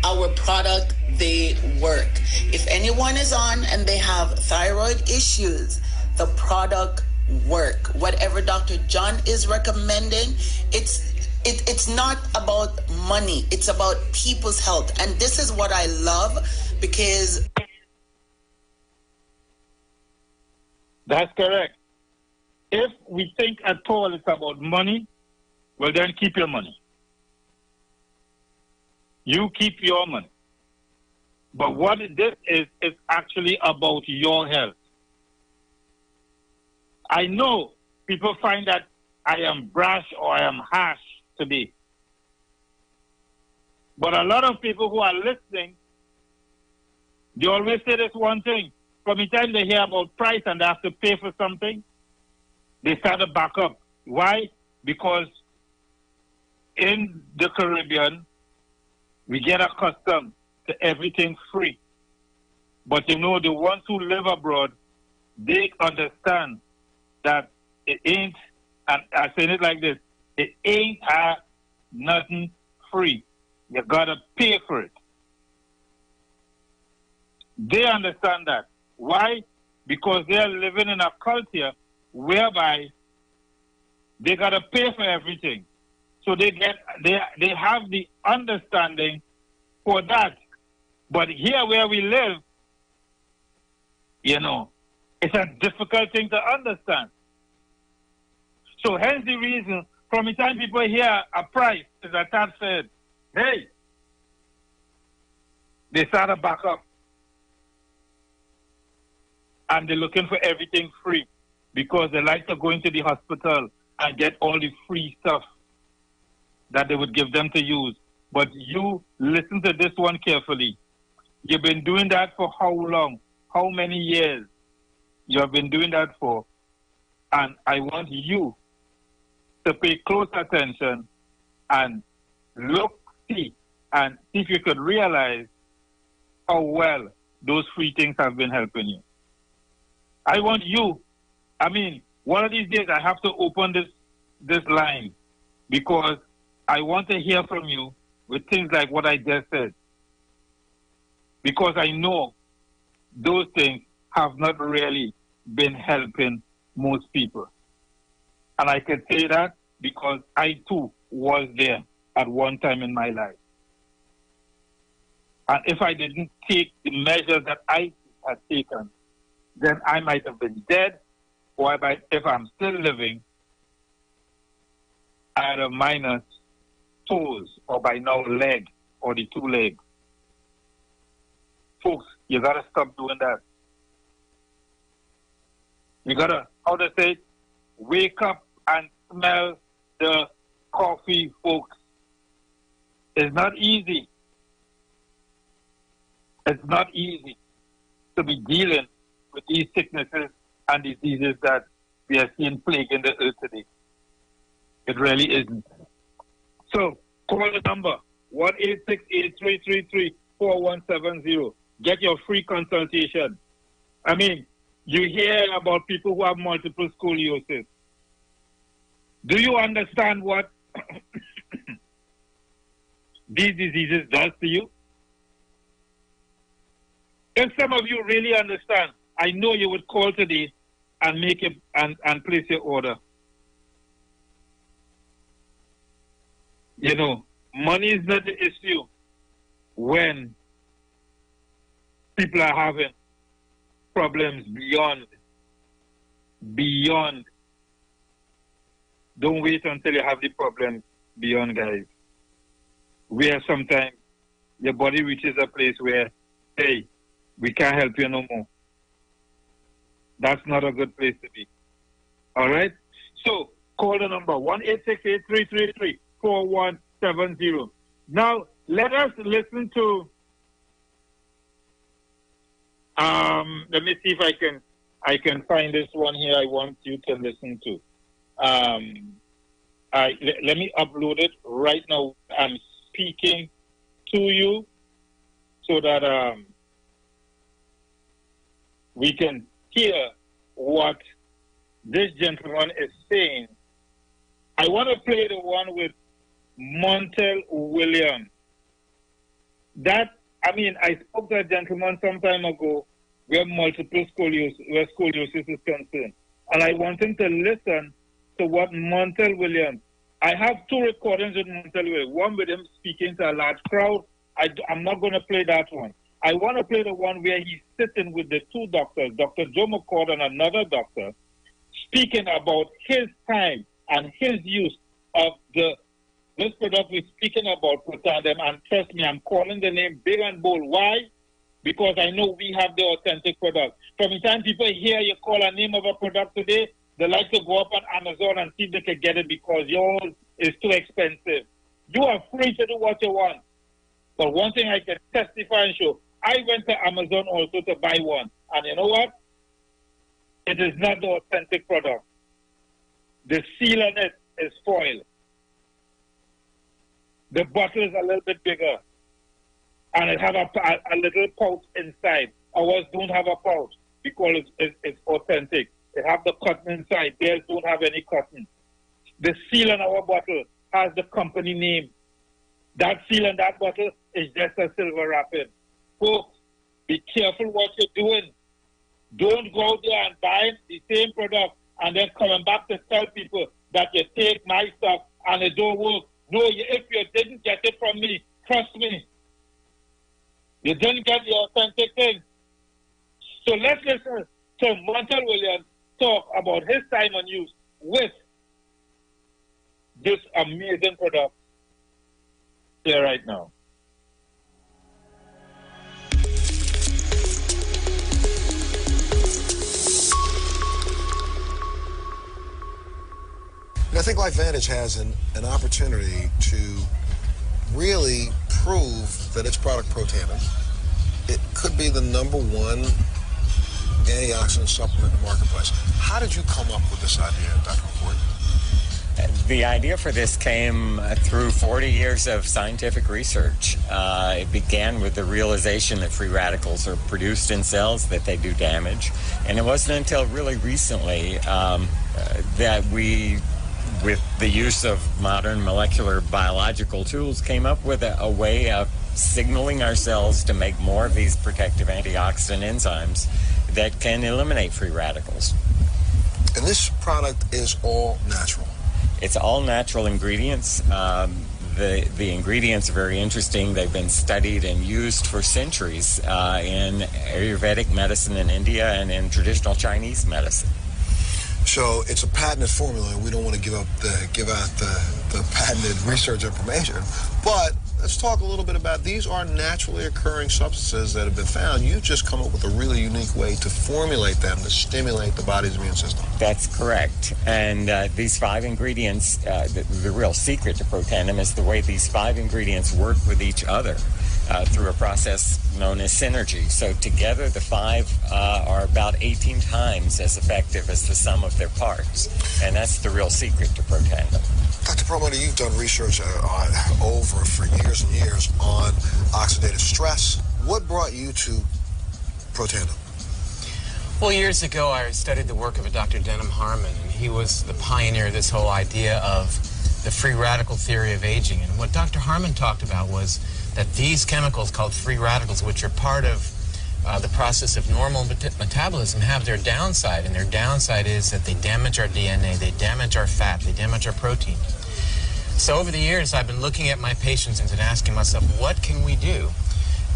[SPEAKER 3] Our product, they work. If anyone is on and they have thyroid issues, the product work. Whatever Dr. John is recommending, it's not about money. It's about people's health. And this is what I love, because
[SPEAKER 11] that's correct. If we think at all it's about money, well, then keep your money. You keep your money. But what this is actually about your health. I know people find that I am brash or I am harsh today. But a lot of people who are listening, they always say this one thing. From the time they hear about price and they have to pay for something, they start to back up. Why? Because in the Caribbean, we get accustomed to everything free. But the ones who live abroad, they understand that it ain't, and I say it like this, it ain't nothing free. You gotta pay for it. They understand that. Why? Because they are living in a culture whereby they gotta pay for everything. So they have the understanding for that. But here where we live, it's a difficult thing to understand. So hence the reason, from the time people hear a price, as I said, hey, they start to back up. And they're looking for everything free because they like to go into the hospital and get all the free stuff that they would give them to use. But you listen to this one carefully. You've been doing that for how long? How many years you have been doing that for? And I want you to pay close attention and see if you could realize how well those free things have been helping you. I want you, I mean, one of these days I have to open this line because I want to hear from you with things like what I just said. Because I know those things have not really been helping most people. And I can say that because I too was there at one time in my life. And if I didn't take the measures that I had taken, then I might have been dead, or if I'm still living, either minus toes or by now leg or the 2 legs. Folks, you gotta stop doing that. You gotta, how to say it, wake up and smell the coffee, folks. It's not easy. It's not easy to be dealing with these sicknesses and diseases that we are seeing plaguing the earth today. It really isn't. So, call the number, 1-868-333-4170. Get your free consultation. I mean, you hear about people who have multiple scoliosis. Do you understand what these diseases does to you? If some of you really understand, I know you would call today and make it and place your order. You know, money is not the issue when people are having problems beyond. Don't wait until you have the problems beyond, guys. Where sometimes your body reaches a place where, hey, we can't help you no more. That's not a good place to be. All right? So, call the number, 1-868-333-4170. Now, let us listen to, let me see if I can find this one here I want you to listen to. Let me upload it right now. I'm speaking to you so that we can hear what this gentleman is saying. I want to play the one with Montel Williams. I spoke to a gentleman some time ago where scoliosis is concerned. And I want him to listen to what Montel Williams. I have 2 recordings with Montel Williams. One with him speaking to a large crowd. I'm not going to play that one. I want to play the one where he's sitting with the 2 doctors, Dr. Joe McCord and another doctor, speaking about his time and his use of this product we're speaking about, Protandem. And trust me, I'm calling the name big and bold. Why? Because I know we have the authentic product. From the time people hear you call a name of a product today, they like to go up on Amazon and see if they can get it because yours is too expensive. You are free to do what you want. But one thing I can testify and show, I went to Amazon also to buy one. And you know what? It is not the authentic product. The seal on it is foil. The bottle is a little bit bigger. And it has a little pouch inside. Ours don't have a pouch because it's authentic. It have the cotton inside. Theirs don't have any cotton. The seal on our bottle has the company name. That seal on that bottle is just a silver wrapping. Folks, be careful what you're doing. Don't go out there and buy the same product and then coming back to tell people that you take my stuff and it don't work. No, if you didn't get it from me, trust me, you didn't get the authentic thing. So let's listen to Montel Williams talk about his time and use with this amazing product here right now.
[SPEAKER 6] I think LifeVantage has an opportunity to really prove that its product Protandim, it could be the #1 antioxidant supplement in the marketplace. How did you come up with this idea, Dr. McCord?
[SPEAKER 16] The idea for this came through 40 years of scientific research. It began with the realization that free radicals are produced in cells, that they do damage. And it wasn't until really recently that we, with the use of modern molecular biological tools, came up with a way of signaling our cells to make more of these protective antioxidant enzymes that can eliminate free radicals.
[SPEAKER 6] And this product is all natural.
[SPEAKER 16] It's all natural ingredients. The ingredients are very interesting. They've been studied and used for centuries in Ayurvedic medicine in India and in traditional Chinese medicine.
[SPEAKER 6] So it's a patented formula, and we don't want to give out the patented research information. But let's talk a little bit about these are naturally occurring substances that have been found. You've just come up with a really unique way to formulate them to stimulate the body's immune system.
[SPEAKER 16] That's correct. And these 5 ingredients, the real secret to Protandim is the way these 5 ingredients work with each other through a process known as synergy. So together the 5 are about 18 times as effective as the sum of their parts. And that's the real secret to Protandim.
[SPEAKER 6] Dr. Perlmutter, you've done research for years and years on oxidative stress. What brought you to Protandim?
[SPEAKER 7] Well, years ago, I studied the work of a Dr. Denham Harmon, and he was the pioneer of this whole idea of the free radical theory of aging. And what Dr. Harmon talked about was that these chemicals called free radicals, which are part of the process of normal metabolism, have their downside, and their downside is that they damage our DNA, they damage our fat, they damage our protein. So over the years, I've been looking at my patients and asking myself, what can we do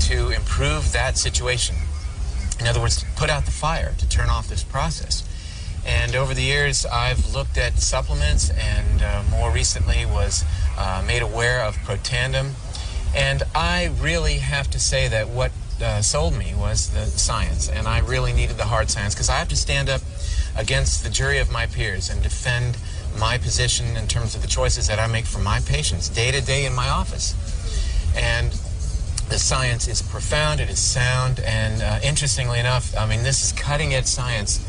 [SPEAKER 7] to improve that situation? In other words, to put out the fire, to turn off this process. And over the years, I've looked at supplements, and more recently was made aware of Protandim. And I really have to say that what sold me was the science, and I really needed the hard science, because I have to stand up against the jury of my peers and defend my position in terms of the choices that I make for my patients day to day in my office. And the science is profound, it is sound, and interestingly enough, I mean, this is cutting-edge science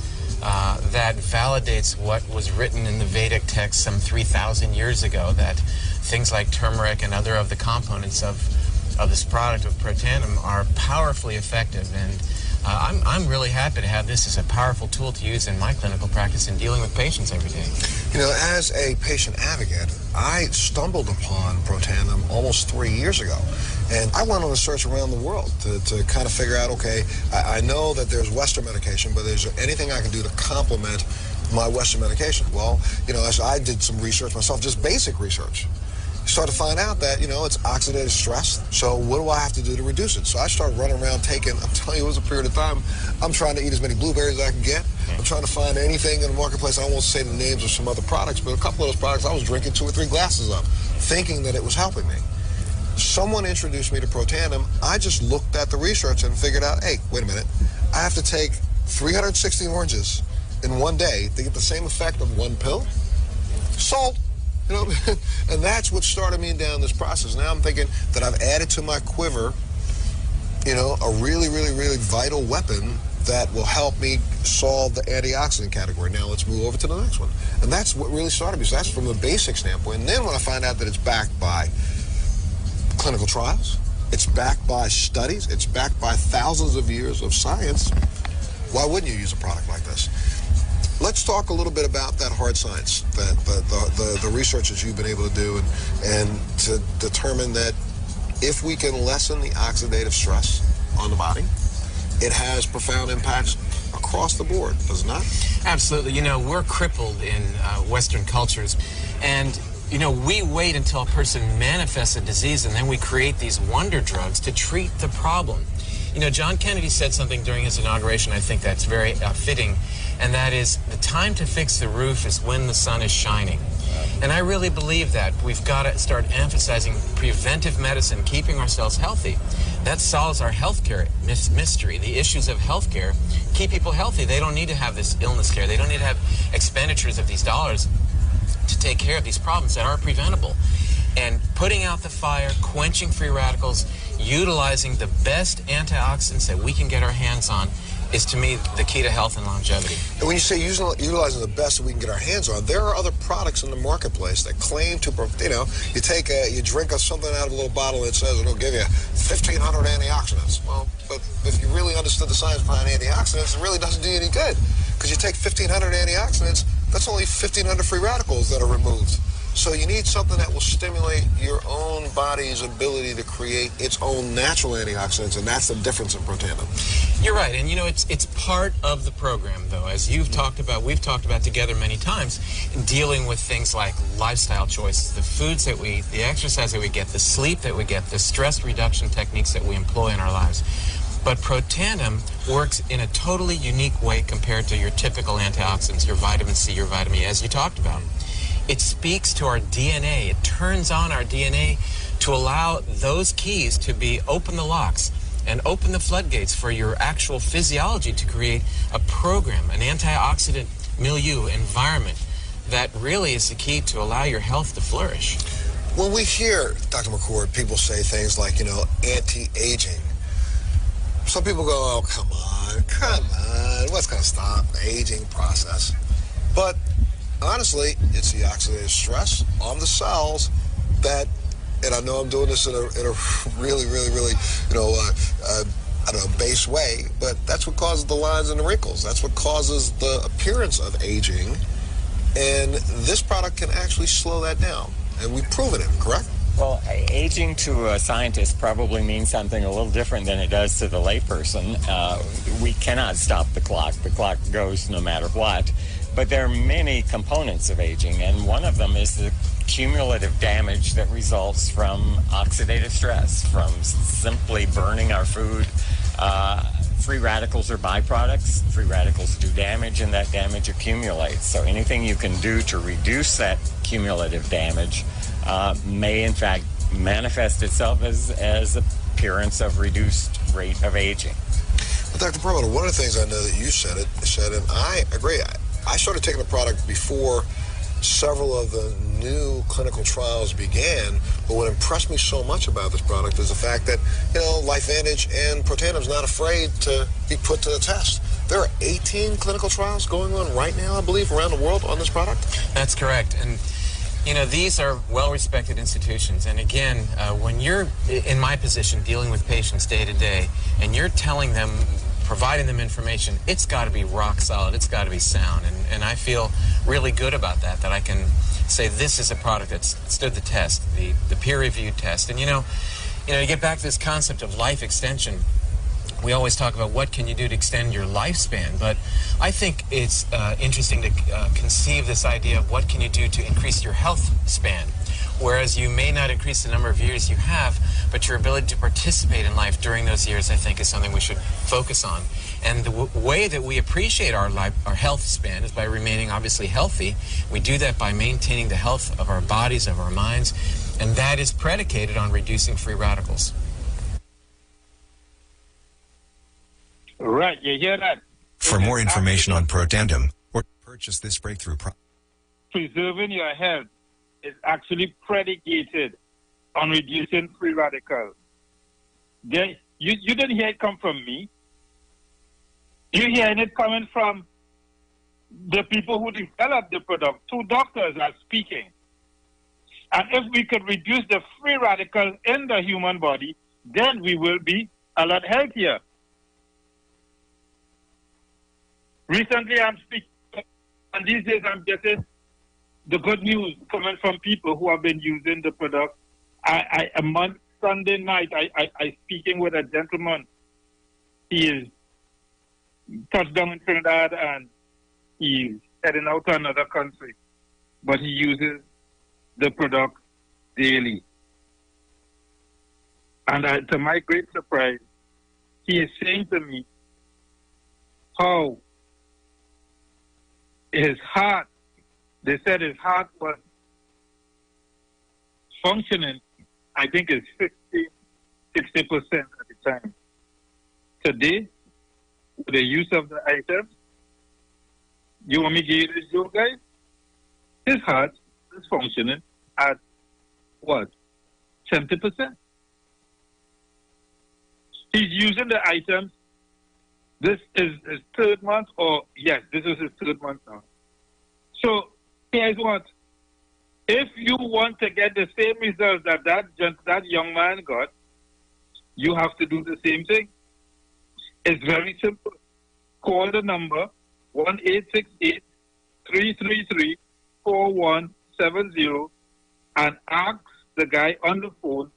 [SPEAKER 7] that validates what was written in the Vedic text some 3,000 years ago, that things like turmeric and other of the components of this product of Protandim are powerfully effective. And I'm really happy to have this as a powerful tool to use in my clinical practice in dealing with patients every day.
[SPEAKER 6] You know, as a patient advocate, I stumbled upon Protandim almost 3 years ago. And I went on a search around the world to kind of figure out, okay, I know that there's Western medication, but is there anything I can do to complement my Western medication? Well, you know, as I did some research myself, just basic research. Started to find out that, you know, it's oxidative stress. So what do I have to do to reduce it? So I started running around taking, I'm telling you, it was a period of time, I'm trying to eat as many blueberries as I can get. I'm trying to find anything in the marketplace. I won't say the names of some other products, but a couple of those products I was drinking 2 or 3 glasses of, thinking that it was helping me. Someone introduced me to Protandim. I just looked at the research and figured out, hey, wait a minute, I have to take 360 oranges in one day to get the same effect of 1 pill? Sold. You know, and that's what started me down this process. Now I'm thinking that I've added to my quiver, you know, a really, really, really vital weapon that will help me solve the antioxidant category. Now let's move over to the next one. And that's what really started me. So that's from the basic standpoint. And then when I find out that it's backed by clinical trials, it's backed by studies, it's backed by thousands of years of science, why wouldn't you use a product like this? Let's talk a little bit about that hard science, that the research that you've been able to do, and to determine that if we can lessen the oxidative stress on the body, it has profound impacts across the board, does it not?
[SPEAKER 7] Absolutely. You know, we're crippled in Western cultures, and you know, we wait until a person manifests a disease, and then we create these wonder drugs to treat the problem. You know, John Kennedy said something during his inauguration, I think that's very fitting, and that is, the time to fix the roof is when the sun is shining. And I really believe that. We've got to start emphasizing preventive medicine, keeping ourselves healthy. That solves our healthcare mystery. The issues of healthcare keep people healthy. They don't need to have this illness care. They don't need to have expenditures of these dollars to take care of these problems that are preventable. And putting out the fire, quenching free radicals, utilizing the best antioxidants that we can get our hands on, is, to me, the key to health and longevity.
[SPEAKER 6] And when you say utilizing the best that we can get our hands on, there are other products in the marketplace that claim to, you drink something out of a little bottle and it says it'll give you 1,500 antioxidants. Well, but if you really understood the science behind antioxidants, it really doesn't do you any good. Because you take 1,500 antioxidants, that's only 1,500 free radicals that are removed. So you need something that will stimulate your own body's ability to create its own natural antioxidants, and that's the difference in Protandim.
[SPEAKER 7] You're right, and it's part of the program, though, as we've talked about together many times, in dealing with things like lifestyle choices, the foods that we eat, the exercise that we get, the sleep that we get, the stress reduction techniques that we employ in our lives. But Protandim works in a totally unique way compared to your typical antioxidants, your vitamin C, your vitamin E, as you talked about. It speaks to our DNA. It turns on our DNA to allow those keys to open the locks and open the floodgates for your actual physiology to create a program, an antioxidant milieu, environment that really is the key to allow your health to flourish.
[SPEAKER 6] When we hear, Dr. McCord, people say things like, anti-aging, some people go, oh, come on, what's going to stop the aging process? But honestly, it's the oxidative stress on the cells that, and I know I'm doing this in a really, really, really, I don't know, base way, but that's what causes the lines and the wrinkles. That's what causes the appearance of aging, and this product can actually slow that down, and we've proven it, correct?
[SPEAKER 16] Well, aging to a scientist probably means something a little different than it does to the layperson. We cannot stop the clock. The clock goes no matter what. But there are many components of aging, and one of them is the cumulative damage that results from oxidative stress, from simply burning our food. Free radicals are byproducts. Free radicals do damage, and that damage accumulates. So anything you can do to reduce that cumulative damage may, in fact, manifest itself as appearance of reduced rate of aging.
[SPEAKER 6] Well, Dr. Perlmutter, one of the things I know that you said, and I agree. I started taking the product before several of the new clinical trials began, but what impressed me so much about this product is the fact that, LifeVantage and Protandim not afraid to be put to the test. There are 18 clinical trials going on right now, I believe, around the world on this product?
[SPEAKER 7] That's correct. And, these are well-respected institutions. And again, when you're in my position dealing with patients day to day, and you're telling them, providing them information, it's got to be rock solid, it's got to be sound, and I feel really good about that I can say this is a product that's stood the test, the peer-reviewed test. And you get back to this concept of life extension. We always talk about what can you do to extend your lifespan, but I think it's interesting to conceive this idea of what can you do to increase your health span. Whereas you may not increase the number of years you have, but your ability to participate in life during those years, I think, is something we should focus on. And the way that we appreciate our health span is by remaining obviously healthy. We do that by maintaining the health of our bodies, of our minds, and that is predicated on reducing free radicals.
[SPEAKER 11] Right, you hear that?
[SPEAKER 8] For more information on Protandim or purchase this breakthrough product,
[SPEAKER 11] preserving your health is actually predicated on reducing free radicals. You didn't hear it come from me. You're hearing it coming from the people who developed the product. 2 doctors are speaking. And if we could reduce the free radicals in the human body, then we will be a lot healthier. Recently, I'm speaking, and these days I'm getting the good news coming from people who have been using the product. A month Sunday night, I speaking with a gentleman. He is touched down in Trinidad and he's heading out to another country, but he uses the product daily. And to my great surprise, he is saying to me how his heart, they said his heart was functioning, I think it's 60% at the time. Today, with the use of the items, you want me to give you this joke, guys? His heart is functioning at what? 70%. He's using the items This is his third month, or yes, this is his third month now. So here's what. If you want to get the same results that young man got, you have to do the same thing. It's very simple. Call the number 1-868-333-4170 and ask the guy on the phone,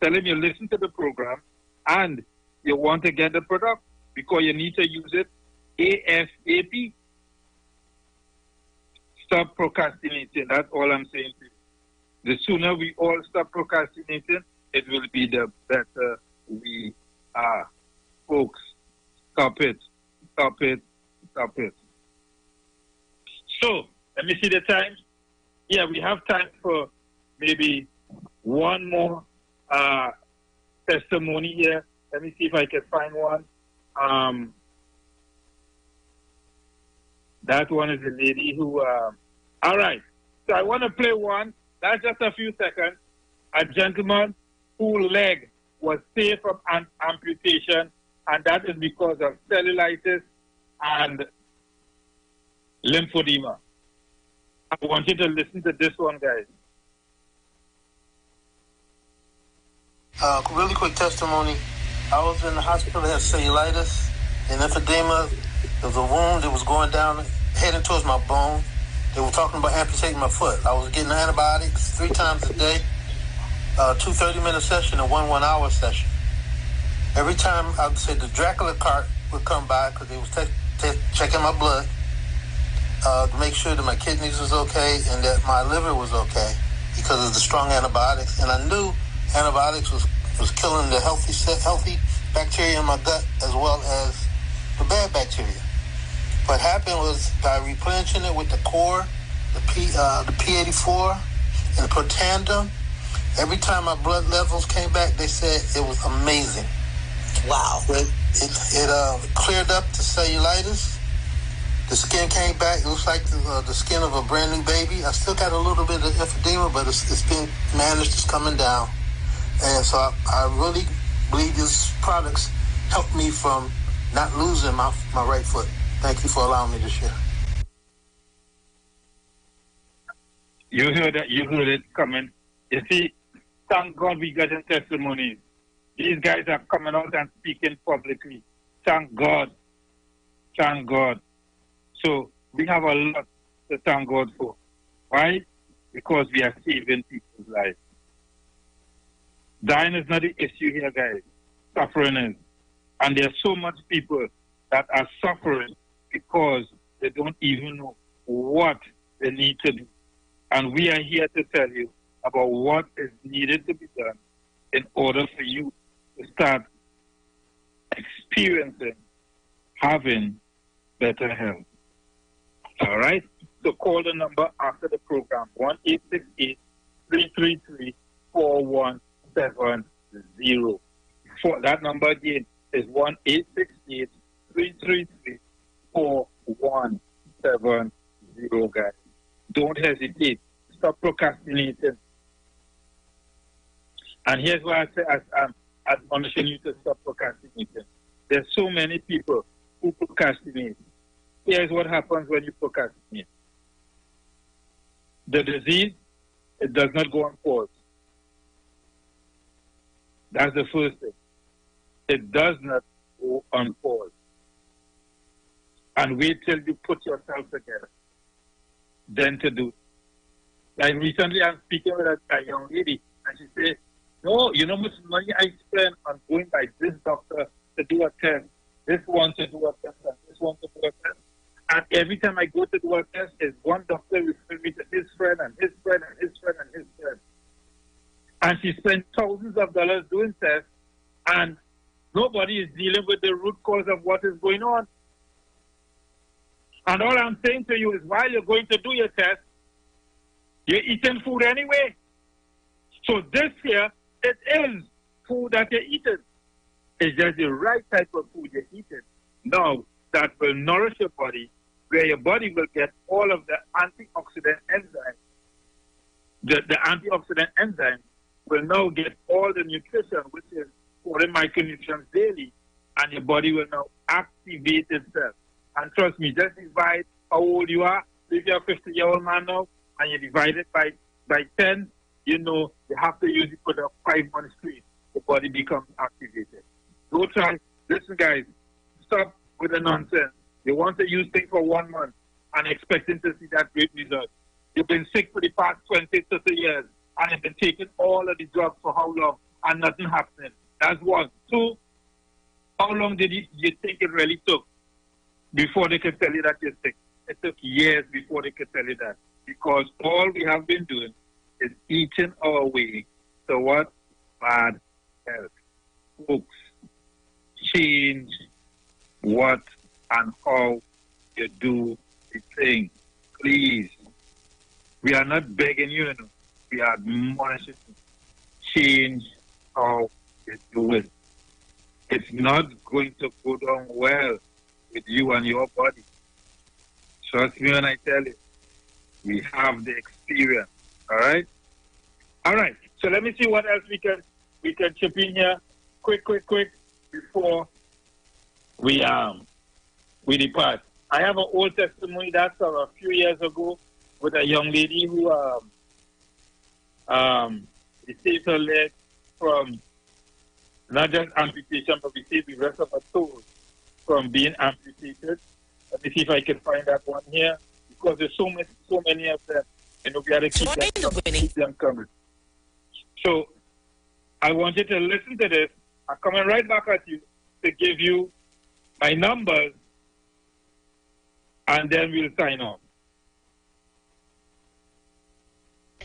[SPEAKER 11] tell him you listen to the program and you want to get the product because you need to use it ASAP. Stop procrastinating. That's all I'm saying to you. The sooner we all stop procrastinating, it will be the better we are. Folks, stop it. Stop it. Stop it. So, let me see the time. Yeah, we have time for maybe one more testimony here. Let me see if I can find one. That one is a lady who, all right. So I want to play one. That's just a few seconds. A gentleman whose leg was saved from amputation, and that is because of cellulitis and lymphedema. I want you to listen to this one, guys.
[SPEAKER 4] Really quick testimony. I was in the hospital, I had cellulitis and lymphedema. There was a wound that was going down, heading towards my bone. They were talking about amputating my foot. I was getting antibiotics 3 times a day, 2 30-minute sessions and 1 1-hour session. Every time I would say the Dracula cart would come by because they was checking my blood to make sure that my kidneys was okay and that my liver was okay because of the strong antibiotics. And I knew antibiotics was killing the healthy bacteria in my gut as well as the bad bacteria. What happened was by replenishing it with the core, the P84, and the Protandem, every time my blood levels came back, they said it was amazing.
[SPEAKER 22] Wow.
[SPEAKER 4] It cleared up the cellulitis. The skin came back. It looks like the skin of a brand new baby. I still got a little bit of lymphedema, but it's been managed. It's coming down. And so I really believe these products helped me from not losing my right foot. Thank you for allowing me to share.
[SPEAKER 11] You heard that? You heard it coming. You see, thank God we got in testimonies. These guys are coming out and speaking publicly. Thank God. Thank God. So we have a lot to thank God for. Why? Because we are saving people's lives. Dying is not the issue here, guys. Suffering is. And there are so much people that are suffering because they don't even know what they need to do. And we are here to tell you about what is needed to be done in order for you to start experiencing having better health. All right? So call the number after the program, 1-868-333-4170. That number again is 1-868-333-4170, guys. Don't hesitate. Stop procrastinating. And here's why I say I'm admonishing you to stop procrastinating. There's so many people who procrastinate. Here's what happens when you procrastinate. The disease, it does not go on pause. That's the first thing. It does not go on pause. And wait till you put yourself together. Then to do. Like recently I'm speaking with a young lady and she said, no, you know how much money I spend on going by this doctor to do a test, this one to do a test, and this one to do a test. And every time I go to do a test, is one doctor referring me to his friend and his friend and his friend and his friend. And she spent thousands of dollars doing tests, and nobody is dealing with the root cause of what is going on. And all I'm saying to you is while you're going to do your test, you're eating food anyway. So this here, it is food that you're eating. It's just the right type of food you're eating. Now, that will nourish your body, where your body will get all of the antioxidant enzymes. The antioxidant enzymes will now get all the nutrition, which is 40 micronutrients daily, and your body will now activate itself. And trust me, just divide how old you are. If you're a 50-year-old man now, and you divide it by 10, you know you have to use it for the 5 months straight. The body becomes activated. Don't try. Listen, guys, stop with the nonsense. You want to use things for 1 month and expecting to see that great result. You've been sick for the past 20, 30 years, and you've been taking all of the drugs for how long, and nothing happening. That's one. Two, how long did you think it really took before they could tell you that you're sick? It took years before they could tell you that, because all we have been doing is eating our way to what? Bad health. Folks, change what and how you do the thing. Please. We are not begging you, we are admonishing you. Change how you do it. It's not going to go down well with you and your body. Trust me when I tell you, we have the experience. All right? All right. So let me see what else we can chip in here. Quick, before we depart. I have an old testimony that's from a few years ago with a young lady who received her leg from not just amputation, but received the rest of her toes from being amputated. Let me see if I can find that one here, because there's so many of them. We got to keep them coming. So I want you to listen to this. I'm coming right back at you to give you my numbers, and then we'll sign off.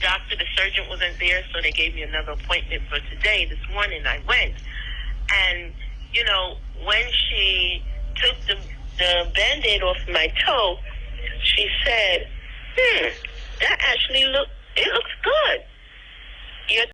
[SPEAKER 5] Doctor, the surgeon wasn't there, so they gave me another appointment for today. This morning I went, and when she took the Band-Aid off my toe, she said, that actually looks